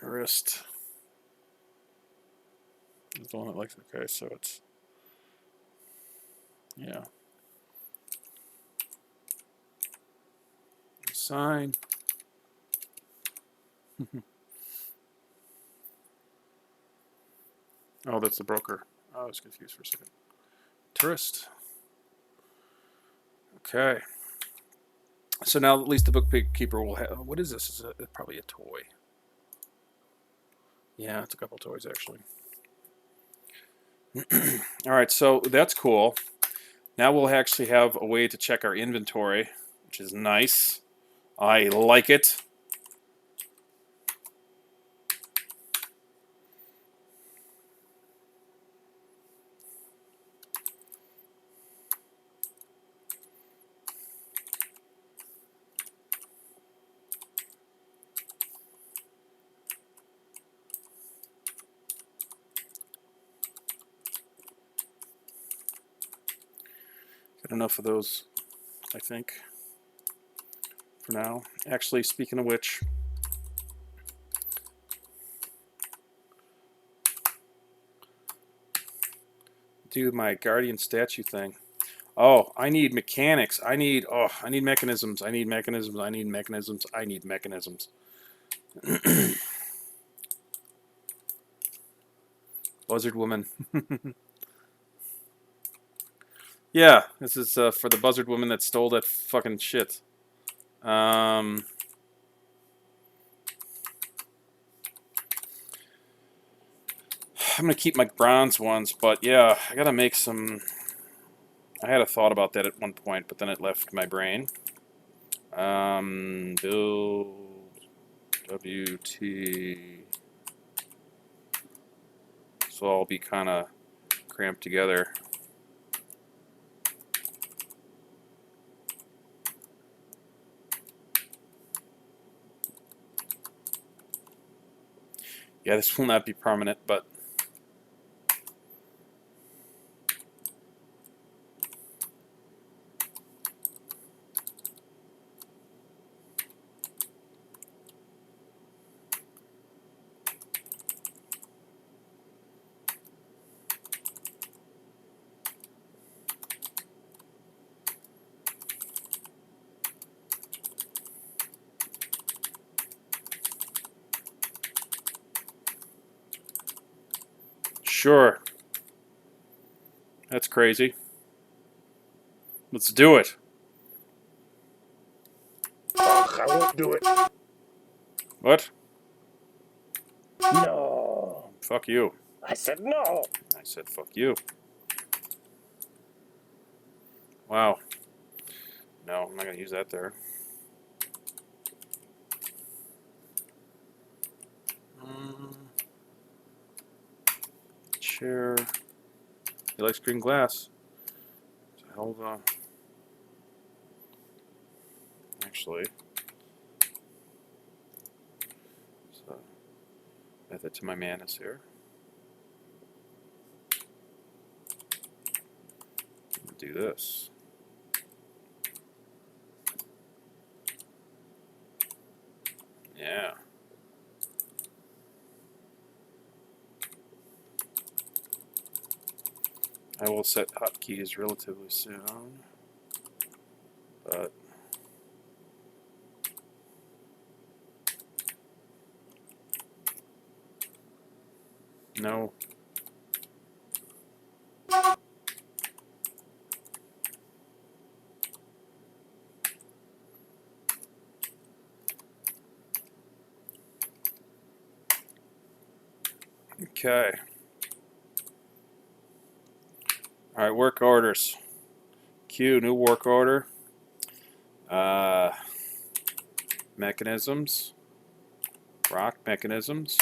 Speaker 1: Wrist. It's the one that likes. Okay, so it's yeah. Sign. Oh, that's the broker. I was confused for a second. Tourist. Okay. So now at least the bookkeeper will have. What is this? Is it probably a toy? Yeah, it's a couple toys actually. All right, so that's cool. Now we'll actually have a way to check our inventory, which is nice. I like it. Got enough of those, I think, for now. Actually, speaking of which, do my guardian statue thing. Oh, I need mechanics. I need mechanisms. I need mechanisms. I need mechanisms. I need mechanisms. Buzzard woman. Yeah, this is for the buzzard woman that stole that fucking shit. I'm gonna keep my bronze ones, but yeah, I gotta make some I had a thought about that at one point, but then it left my brain. Build WT. So I'll be kind of cramped together. Yeah, this will not be permanent, but sure. That's crazy. Let's do it.
Speaker 3: Ugh, I won't do it.
Speaker 1: What?
Speaker 3: No.
Speaker 1: Fuck you.
Speaker 3: I said no.
Speaker 1: I said fuck you. Wow. No, I'm not going to use that there. Chair. He likes green glass. Hold on. Actually, so add that to my manas here. Do this. Yeah. I will set hotkeys relatively soon, but no. Okay. All right, work orders. Q, new work order. Mechanisms. Rock mechanisms.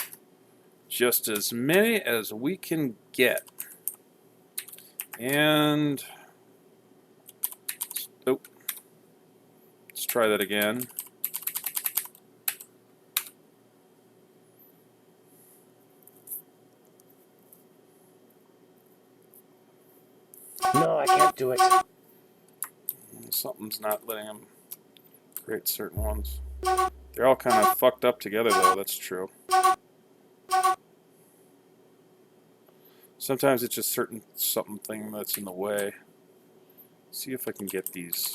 Speaker 1: Just as many as we can get. And oh, let's try that again.
Speaker 3: No, I can't do it.
Speaker 1: Something's not letting them create certain ones. They're all kind of fucked up together, though. That's true. Sometimes it's just something that's in the way. See if I can get these.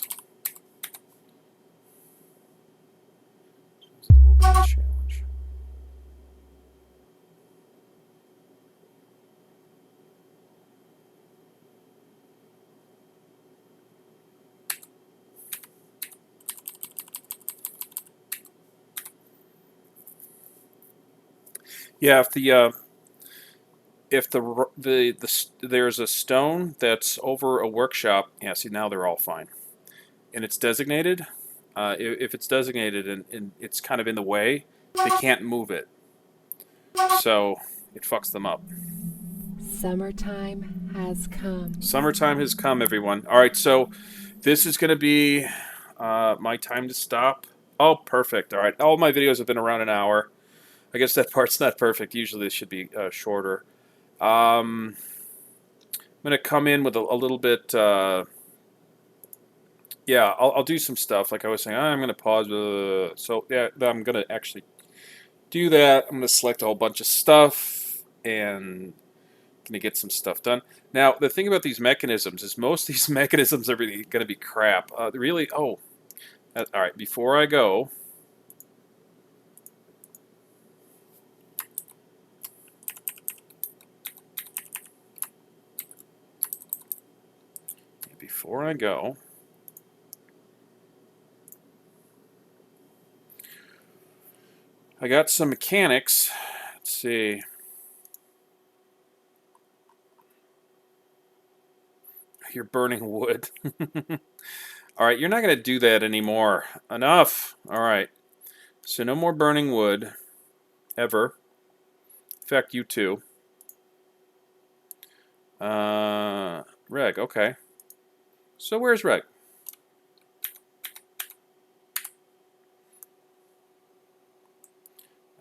Speaker 1: It's a little bit of a challenge. Yeah, if there's a stone that's over a workshop, yeah. See, now they're all fine, and it's designated. If it's designated and it's kind of in the way, they can't move it, so it fucks them up.
Speaker 4: Summertime has come.
Speaker 1: Summertime has come, everyone. All right, so this is going to be my time to stop. Oh, perfect. All right, all my videos have been around an hour. I guess that part's not perfect. Usually this should be shorter. I'm going to come in with a little bit... yeah, I'll do some stuff. Like I was saying, I'm going to pause. So, yeah, I'm going to actually do that. I'm going to select a whole bunch of stuff and going to get some stuff done. Now, the thing about these mechanisms is most of these mechanisms are really going to be crap. Really, all right, before I go, I got some mechanics. Let's see. you're burning wood. All right, you're not going to do that anymore. Enough. All right. So no more burning wood. Ever. In fact, you too. Reg, okay. So where's Reg?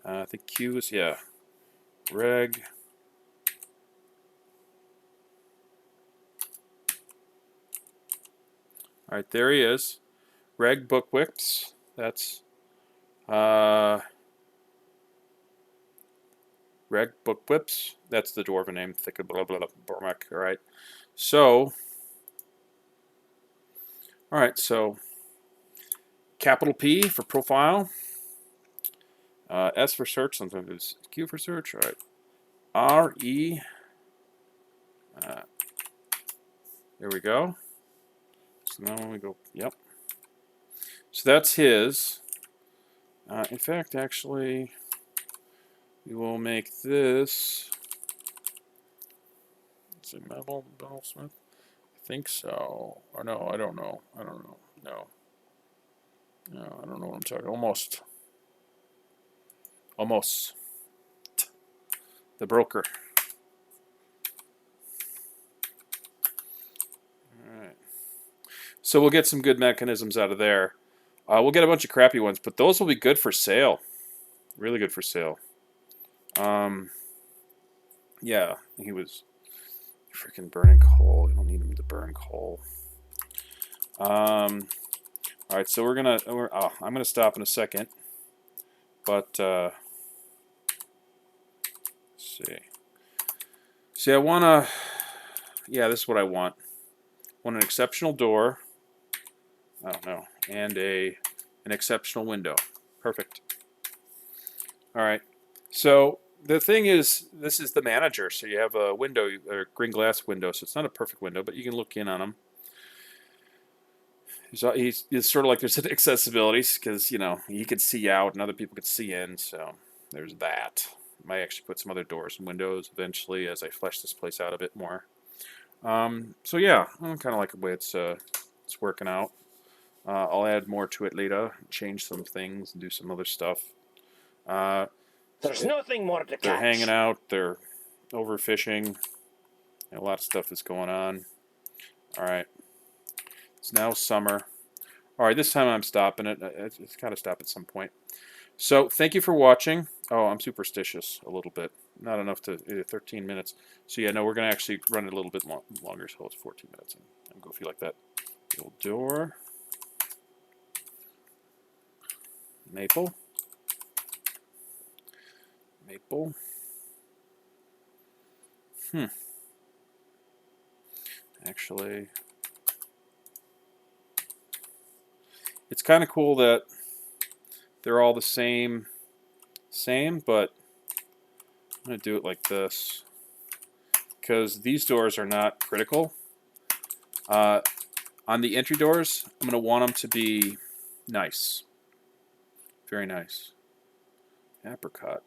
Speaker 1: I think Q is, yeah. Reg. All right, there he is. Reg Bookwicks. That's Reg Bookwhips. That's the dwarven name. Thick blah blah blah. Bormak. All right. So. All right. So. Capital P for profile. S for search. Sometimes it's Q for search. All right. R E. There we go. So now when we go, yep. So that's his. In fact, actually, we will make this. Is it metalsmith? I think so. Or no, I don't know. I don't know. No. No, I don't know what I'm talking. Almost. Almost. The broker. All right. So we'll get some good mechanisms out of there. We'll get a bunch of crappy ones, but those will be good for sale. Really good for sale. Yeah, he was freaking burning coal. You don't need him to burn coal. All right, so I'm gonna stop in a second, but let's see. See, I wanna. Yeah, this is what I want. I want an exceptional door. I don't know, and an exceptional window. Perfect. All right. So the thing is, this is the manager. So you have a window, a green glass window. So it's not a perfect window, but you can look in on him. He's sort of like there's an accessibility because he could see out and other people could see in. So there's that. Might actually put some other doors and windows eventually as I flesh this place out a bit more. So yeah, I kind of like the way it's working out. I'll add more to it later, change some things, and do some other stuff.
Speaker 3: There's nothing more to catch.
Speaker 1: They're hanging out. They're overfishing. A lot of stuff is going on. All right. It's now summer. All right, this time I'm stopping it. It's got to stop at some point. So thank you for watching. Oh, I'm superstitious a little bit. Not enough to 13 minutes. So yeah, no, we're going to actually run it a little bit longer. So it's 14 minutes. I'm goofy like that. The old door. Maple. Maple. Actually, it's kind of cool that they're all the same, but I'm going to do it like this because these doors are not critical. On the entry doors, I'm going to want them to be nice. Very nice. Apricot.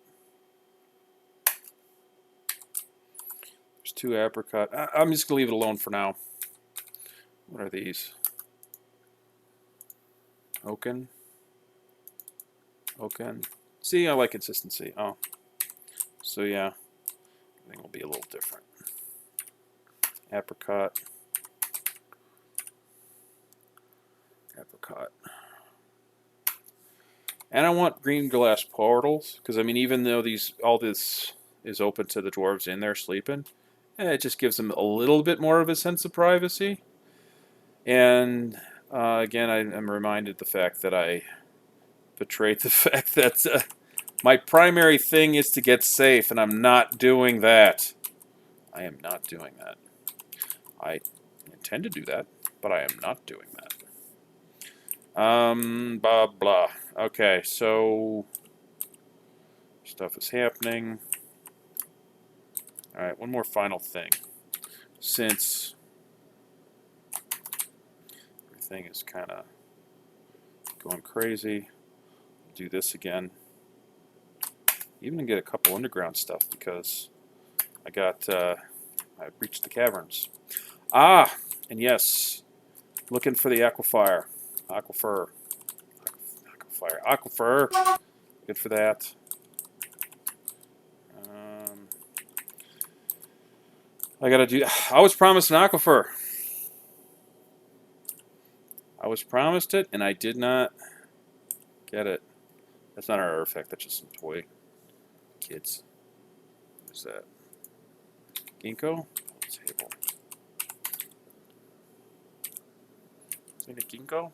Speaker 1: There's 2 apricot. I'm just going to leave it alone for now. What are these? Oaken. Oaken. See, I like consistency. Oh. So yeah, everything will be a little different. Apricot. Apricot. And I want green glass portals, because I mean, even though all this is open to the dwarves in there sleeping, it just gives them a little bit more of a sense of privacy. And again, I'm reminded the fact that I betrayed the fact that my primary thing is to get safe, and I'm not doing that. I am not doing that. I intend to do that, but I am not doing that. Blah, blah. Okay, so stuff is happening. All right, one more final thing. Since everything is kind of going crazy, do this again. Even get a couple underground stuff because I reached the caverns. And yes, looking for the aquifer. Aquifer. Aquifer. Good for that. I gotta do. I was promised an aquifer. I was promised it, and I did not get it. That's not our artifact. That's just some toy kids. Who's that? Ginkgo? Table. Is it a ginkgo?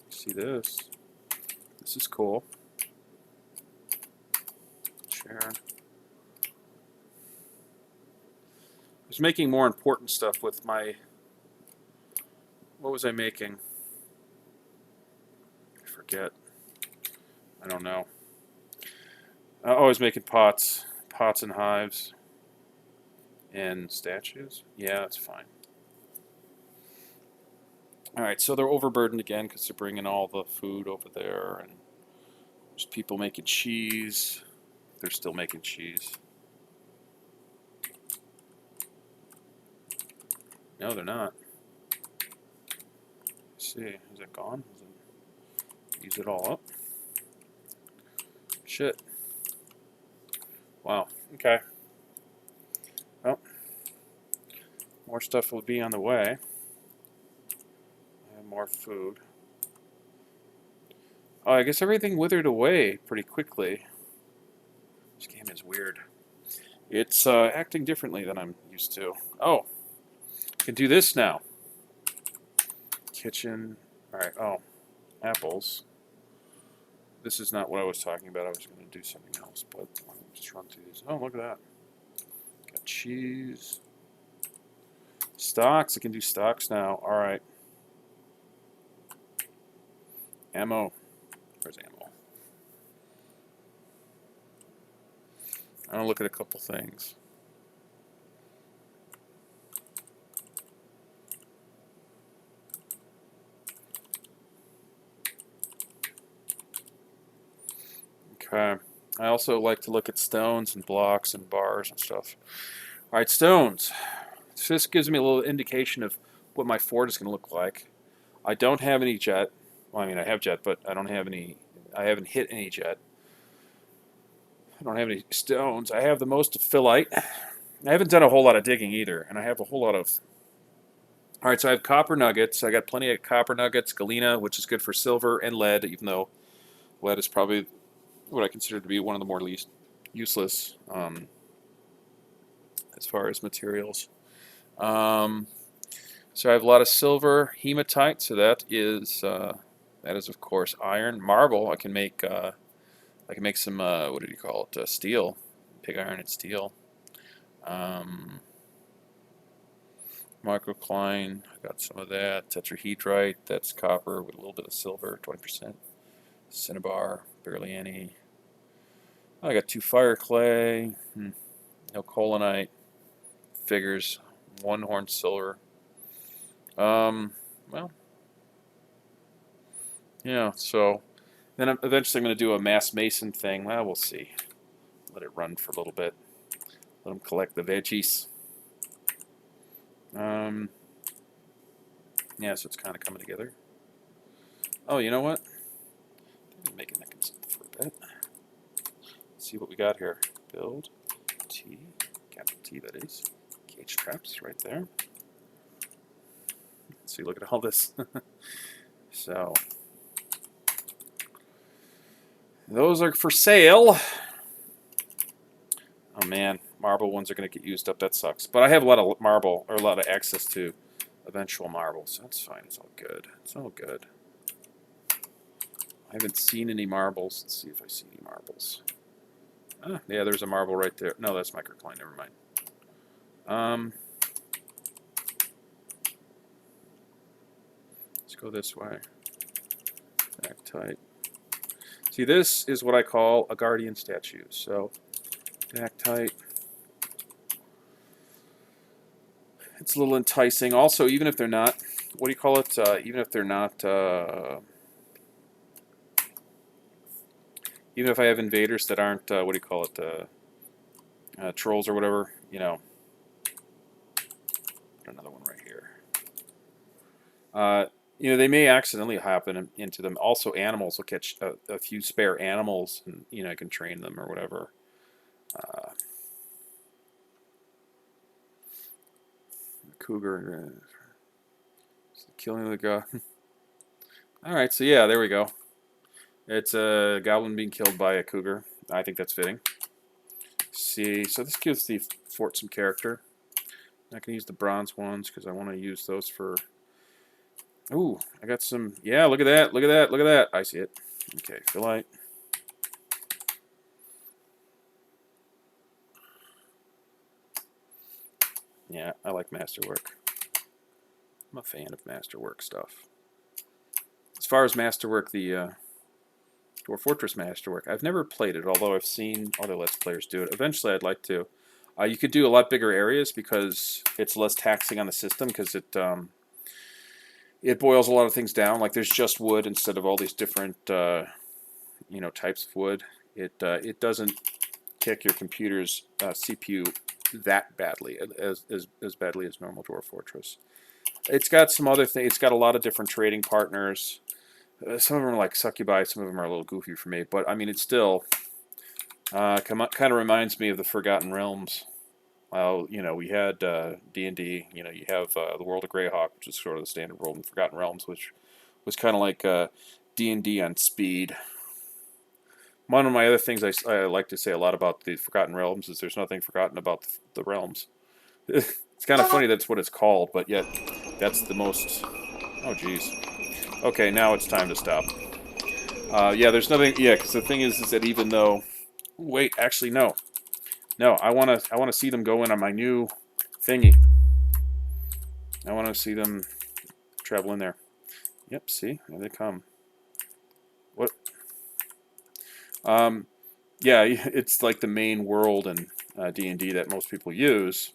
Speaker 1: See this. This is cool. Share. I was making more important stuff with my... What was I making? I forget. I don't know. I was making pots. Pots and hives. And statues. Yeah, that's fine. Alright, so they're overburdened again because they're bringing all the food over there. And there's people making cheese. They're still making cheese. No, they're not. Let's see, is it gone? Is it, use it all up? Shit. Wow, okay. Well, more stuff will be on the way. And more food. Oh, I guess everything withered away pretty quickly. This game is weird. It's acting differently than I'm used to. Oh, I can do this now. Kitchen. Alright, oh, apples. This is not what I was talking about. I was going to do something else, but let me just run through these. Oh, look at that. Got cheese. Stocks. I can do stocks now. Alright. Ammo. Where's ammo? I want to look at a couple things. Okay. I also like to look at stones and blocks and bars and stuff. Alright, stones. So this gives me a little indication of what my fort is going to look like. I don't have any jet. Well, I mean, I have jet, but I don't have any. I haven't hit any jet. I don't have any stones. I have the most phyllite. I haven't done a whole lot of digging either, and I have a whole lot of... Alright, so I have copper nuggets. I got plenty of copper nuggets, galena, which is good for silver, and lead, even though lead is probably what I consider to be one of the more least useless as far as materials. So I have a lot of silver, hematite, so that is of course iron. Marble, I can make some what do you call it? Steel, pig iron and steel. Microcline, I got some of that. Tetrahedrite, that's copper with a little bit of silver, 20%. Cinnabar, barely any. I got 2 fire clay. No colonite. Figures. 1 horn silver. Well, yeah, so then eventually I'm going to do a mass mason thing. Well, we'll see. Let it run for a little bit. Let them collect the veggies. Yeah, so it's kind of coming together. Oh, you know what? I'm making that consent for a bit. Let's see what we got here. Build T, capital T that is. Cage traps right there. Let's see, look at all this. So, those are for sale. Oh man, marble ones are going to get used up. That sucks. But I have a lot of marble, or a lot of access to eventual marbles. That's fine. It's all good. It's all good. I haven't seen any marbles. Let's see if I see any marbles. Ah, yeah, there's a marble right there. No, that's microcline. Never mind. Let's go this way. Dactyte. See, this is what I call a guardian statue. So, Dactyte. It's a little enticing. Also, even if they're not, what do you call it? Even if they're not, even if I have invaders that aren't, what do you call it? trolls or whatever, you know. Put another one right here. You know, they may accidentally happen into them. Also, animals will catch a few spare animals, and you know, I can train them or whatever. Cougar, killing the guy. All right, so yeah, there we go. It's a goblin being killed by a cougar. I think that's fitting. See, so this gives the fort some character. I can use the bronze ones because I want to use those for. Ooh, I got some. Yeah, look at that! Look at that! Look at that! I see it. Okay, Philite. Yeah, I like Masterwork. I'm a fan of Masterwork stuff. As far as Masterwork, the Dwarf Fortress Masterwork, I've never played it, although I've seen other Let's Players do it. Eventually, I'd like to. You could do a lot bigger areas because it's less taxing on the system because it boils a lot of things down. Like there's just wood instead of all these different you know, types of wood. It doesn't kick your computer's CPU that badly as badly as normal Dwarf Fortress. It's got some other things. It's got a lot of different trading partners. Some of them are like succubi. Some of them are a little goofy for me. But I mean, it's still kind of reminds me of the Forgotten Realms. Well, you know, we had D&D. You know, you have the World of Greyhawk, which is sort of the standard world, and Forgotten Realms, which was kind of like D&D on speed. One of my other things I like to say a lot about the Forgotten Realms is there's nothing forgotten about the realms. It's kind of funny that's what it's called, but yet that's the most... Oh, jeez. Okay, now it's time to stop. Yeah, there's nothing... Yeah, because the thing is that even though... Wait, actually, no. No, I wanna see them go in on my new thingy. I want to see them travel in there. Yep, see? There they come. What? Yeah, it's like the main world in D&D that most people use.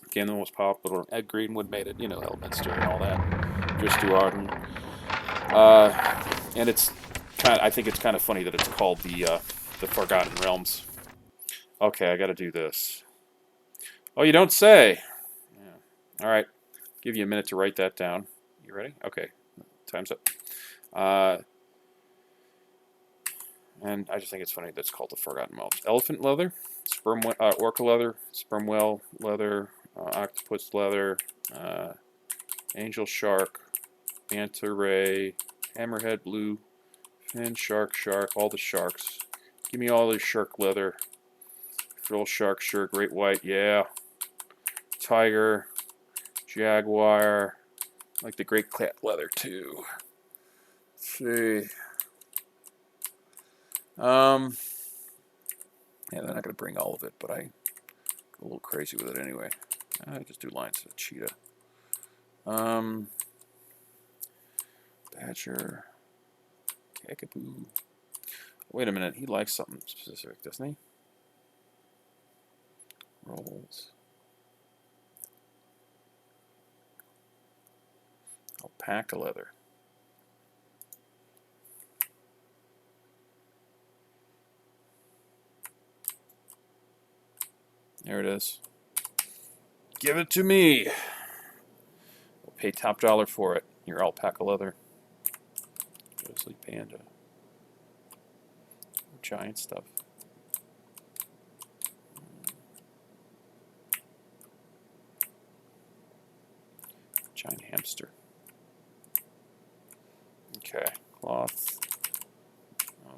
Speaker 1: Again, the most popular. Ed Greenwood made it, you know, Elminster and all that. Chris Duarden. And it's kind of, I think it's kind of funny that it's called the Forgotten Realms. Okay, I got to do this. Oh, you don't say. Yeah. All right, give you a minute to write that down. You ready? Okay, time's up. And I just think it's funny that it's called the Forgotten Realms. Elephant leather, orca leather, sperm whale leather, octopus leather, angel shark, manta ray, hammerhead blue, fin shark, all the sharks. Give me all the shark leather. Frill shark, sure, great white, yeah. Tiger, jaguar, I like the great cat leather too. Let's see. Yeah, they're not going to bring all of it, but I go a little crazy with it anyway. I just do lines of cheetah. Badger. Kakapoo. Wait a minute, he likes something specific, doesn't he? Rolls. Alpaca leather. There it is. Give it to me. We'll pay top dollar for it. Your alpaca leather. Grizzly panda. Giant stuff. Giant hamster. Okay, cloth.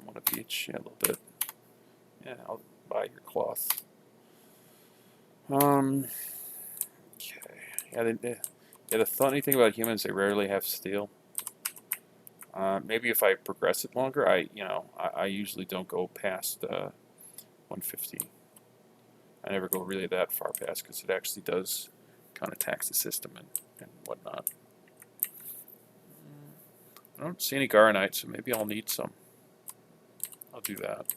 Speaker 1: One of each. Yeah, a little bit. Yeah, I'll buy your cloth. Okay. Yeah, the funny thing about humans, they rarely have steel. Maybe if I progress it longer, I usually don't go past 150. I never go really that far past because it actually does kind of tax the system and whatnot. I don't see any Garanite, so maybe I'll need some. I'll do that.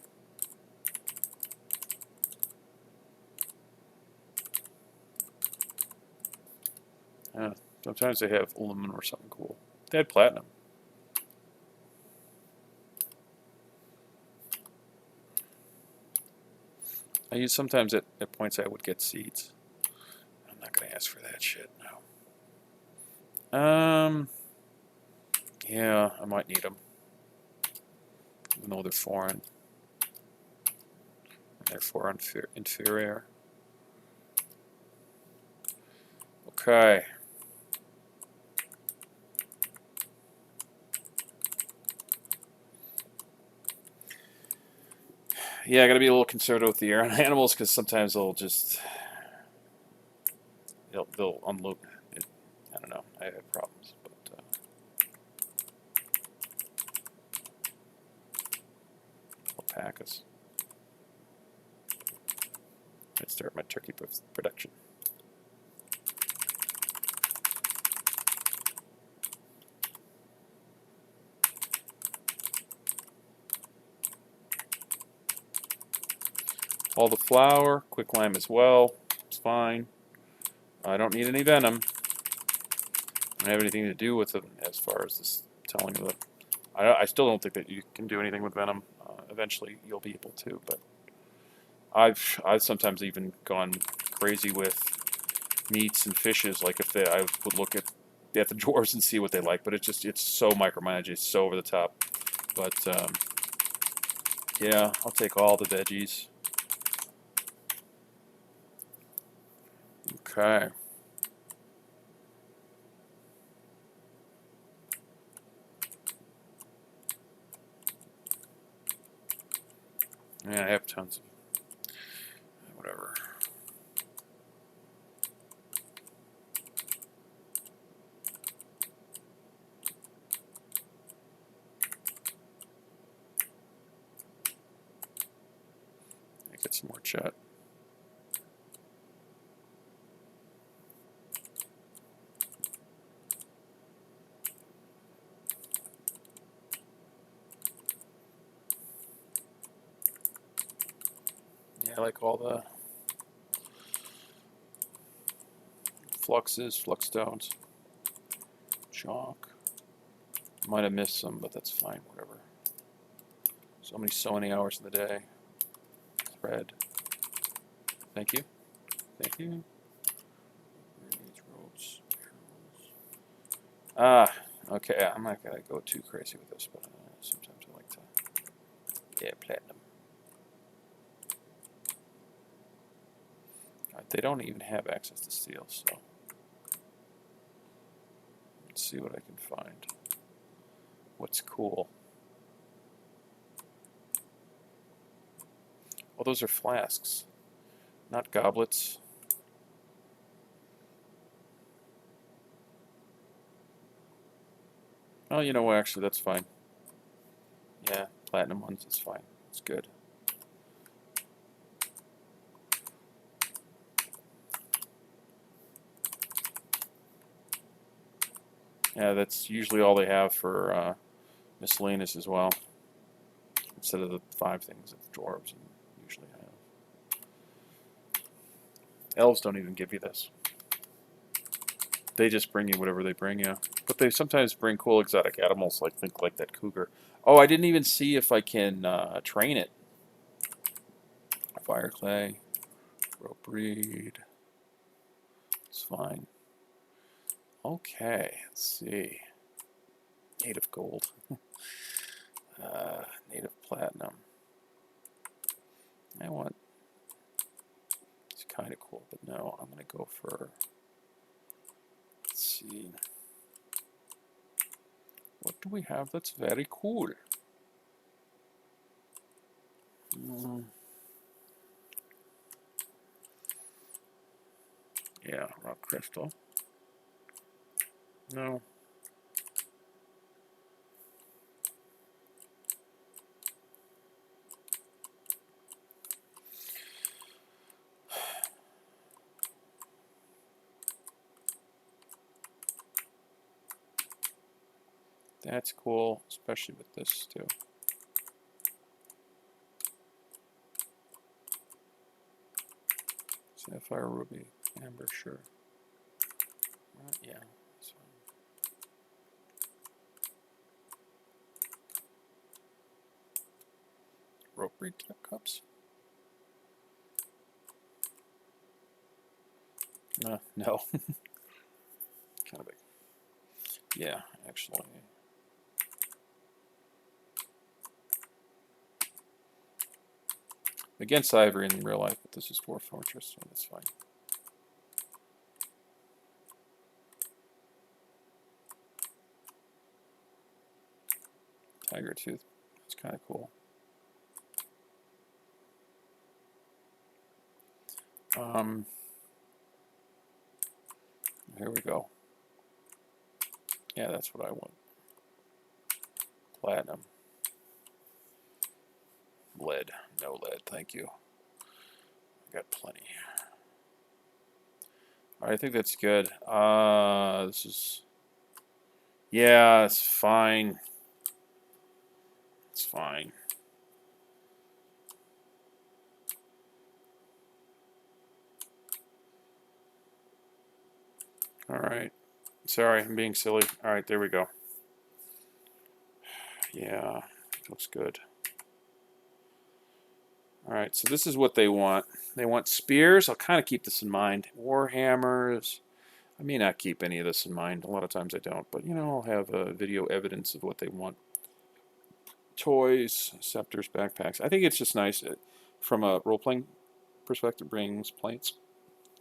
Speaker 1: Yeah, sometimes they have aluminum or something cool. They had platinum. I use sometimes at points I would get seeds. I'm not gonna ask for that shit, no. Yeah, I might need them. Even though they're foreign. And therefore inferior. Okay. Yeah, I gotta be a little conservative with the air on animals because sometimes they'll unload it. I don't know. I have problems, but alpacas. I'd start my turkey production. All the flour, quick lime as well. It's fine. I don't need any venom. I don't have anything to do with it as far as this telling of the. I still don't think that you can do anything with venom. Eventually, you'll be able to, but I've sometimes even gone crazy with meats and fishes. Like if I would look at the dwarves and see what they like, but it's so micromanaged, it's so over the top. But yeah, I'll take all the veggies. Okay. Yeah, I have tons of whatever. I get some more chat. Yeah, I like all the fluxes, flux stones, chalk. Might have missed some, but that's fine, whatever. So many hours in the day. Thread. Thank you. Thank you. Ah, okay, I'm not gonna go too crazy with this, but sometimes I like to. Yeah, platinum. They don't even have access to steel, so let's see what I can find. What's cool? Oh, those are flasks, not goblets. Oh, you know what? Actually, that's fine. Yeah, platinum ones, it's fine. It's good. Yeah, that's usually all they have for miscellaneous as well, instead of the 5 things that the dwarves usually have. Elves don't even give you this. They just bring you whatever they bring you. But they sometimes bring cool exotic animals, like think like that cougar. Oh, I didn't even see if I can train it. Fire clay, rope breed. It's fine. Okay, let's see. Native gold. Native platinum. I want. It's kind of cool, but no, I'm gonna go for. Let's see. What do we have that's very cool? Yeah, rock crystal. No. That's cool, especially with this too. Sapphire, ruby, amber, sure. Yeah, that's fine. Rope breed cups. No. Kind of big. Yeah, actually. Against Ivory in real life, but this is Dwarf Fortress, so that's fine. Tiger Tooth. It's kind of cool. Here we go. Yeah, that's what I want. Platinum. Lead. No lead, thank you. Got plenty. All right, I think that's good. This is... Yeah, it's fine. It's fine. All right. Sorry, I'm being silly. All right, there we go. Yeah, looks good. All right, so this is what they want. They want spears. I'll kind of keep this in mind. Warhammers. I may not keep any of this in mind. A lot of times I don't, but you know, I'll have video evidence of what they want. Toys, scepters, backpacks. I think it's just nice from a role-playing perspective, brings plants.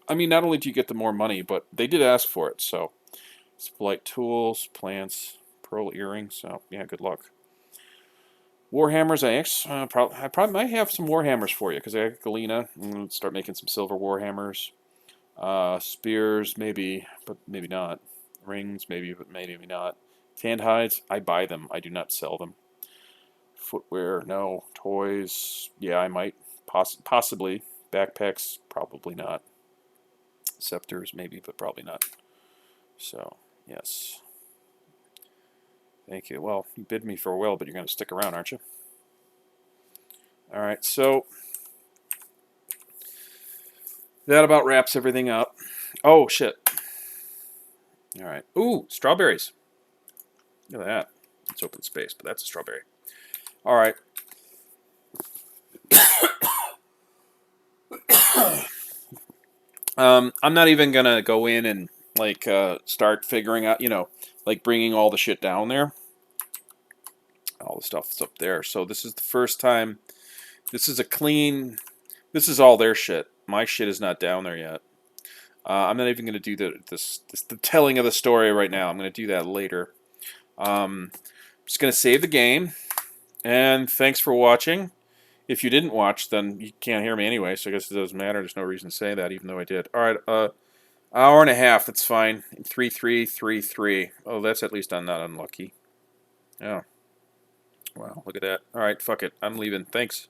Speaker 1: I mean, not only do you get the more money, but they did ask for it, so Splight tools, plants, pearl earrings. So yeah, good luck. Warhammers, I probably might have some Warhammers for you because I got Galena. I'm gonna start making some silver Warhammers. Spears, maybe, but maybe not. Rings, maybe, but maybe not. Tanned hides, I buy them. I do not sell them. Footwear, no. Toys, yeah, I might. Possibly. Backpacks, probably not. Scepters, maybe, but probably not. So, yes. Thank you. Well, you bid me farewell, but you're going to stick around, aren't you? All right, so that about wraps everything up. Oh, shit. All right. Ooh, strawberries. Look at that. It's open space, but that's a strawberry. All right. I'm not even going to go in and, like, start figuring out, you know, like bringing all the shit down there. All the stuff's up there. So this is the first time. This is a clean. This is all their shit. My shit is not down there yet. I'm not even going to do the telling of the story right now. I'm going to do that later. I'm just going to save the game. And thanks for watching. If you didn't watch, then you can't hear me anyway, so I guess it doesn't matter. There's no reason to say that, even though I did. All right, hour and a half. That's fine. 3-3-3-3. Oh, that's at least I'm not unlucky. Yeah. Wow, look at that. All right, fuck it. I'm leaving. Thanks.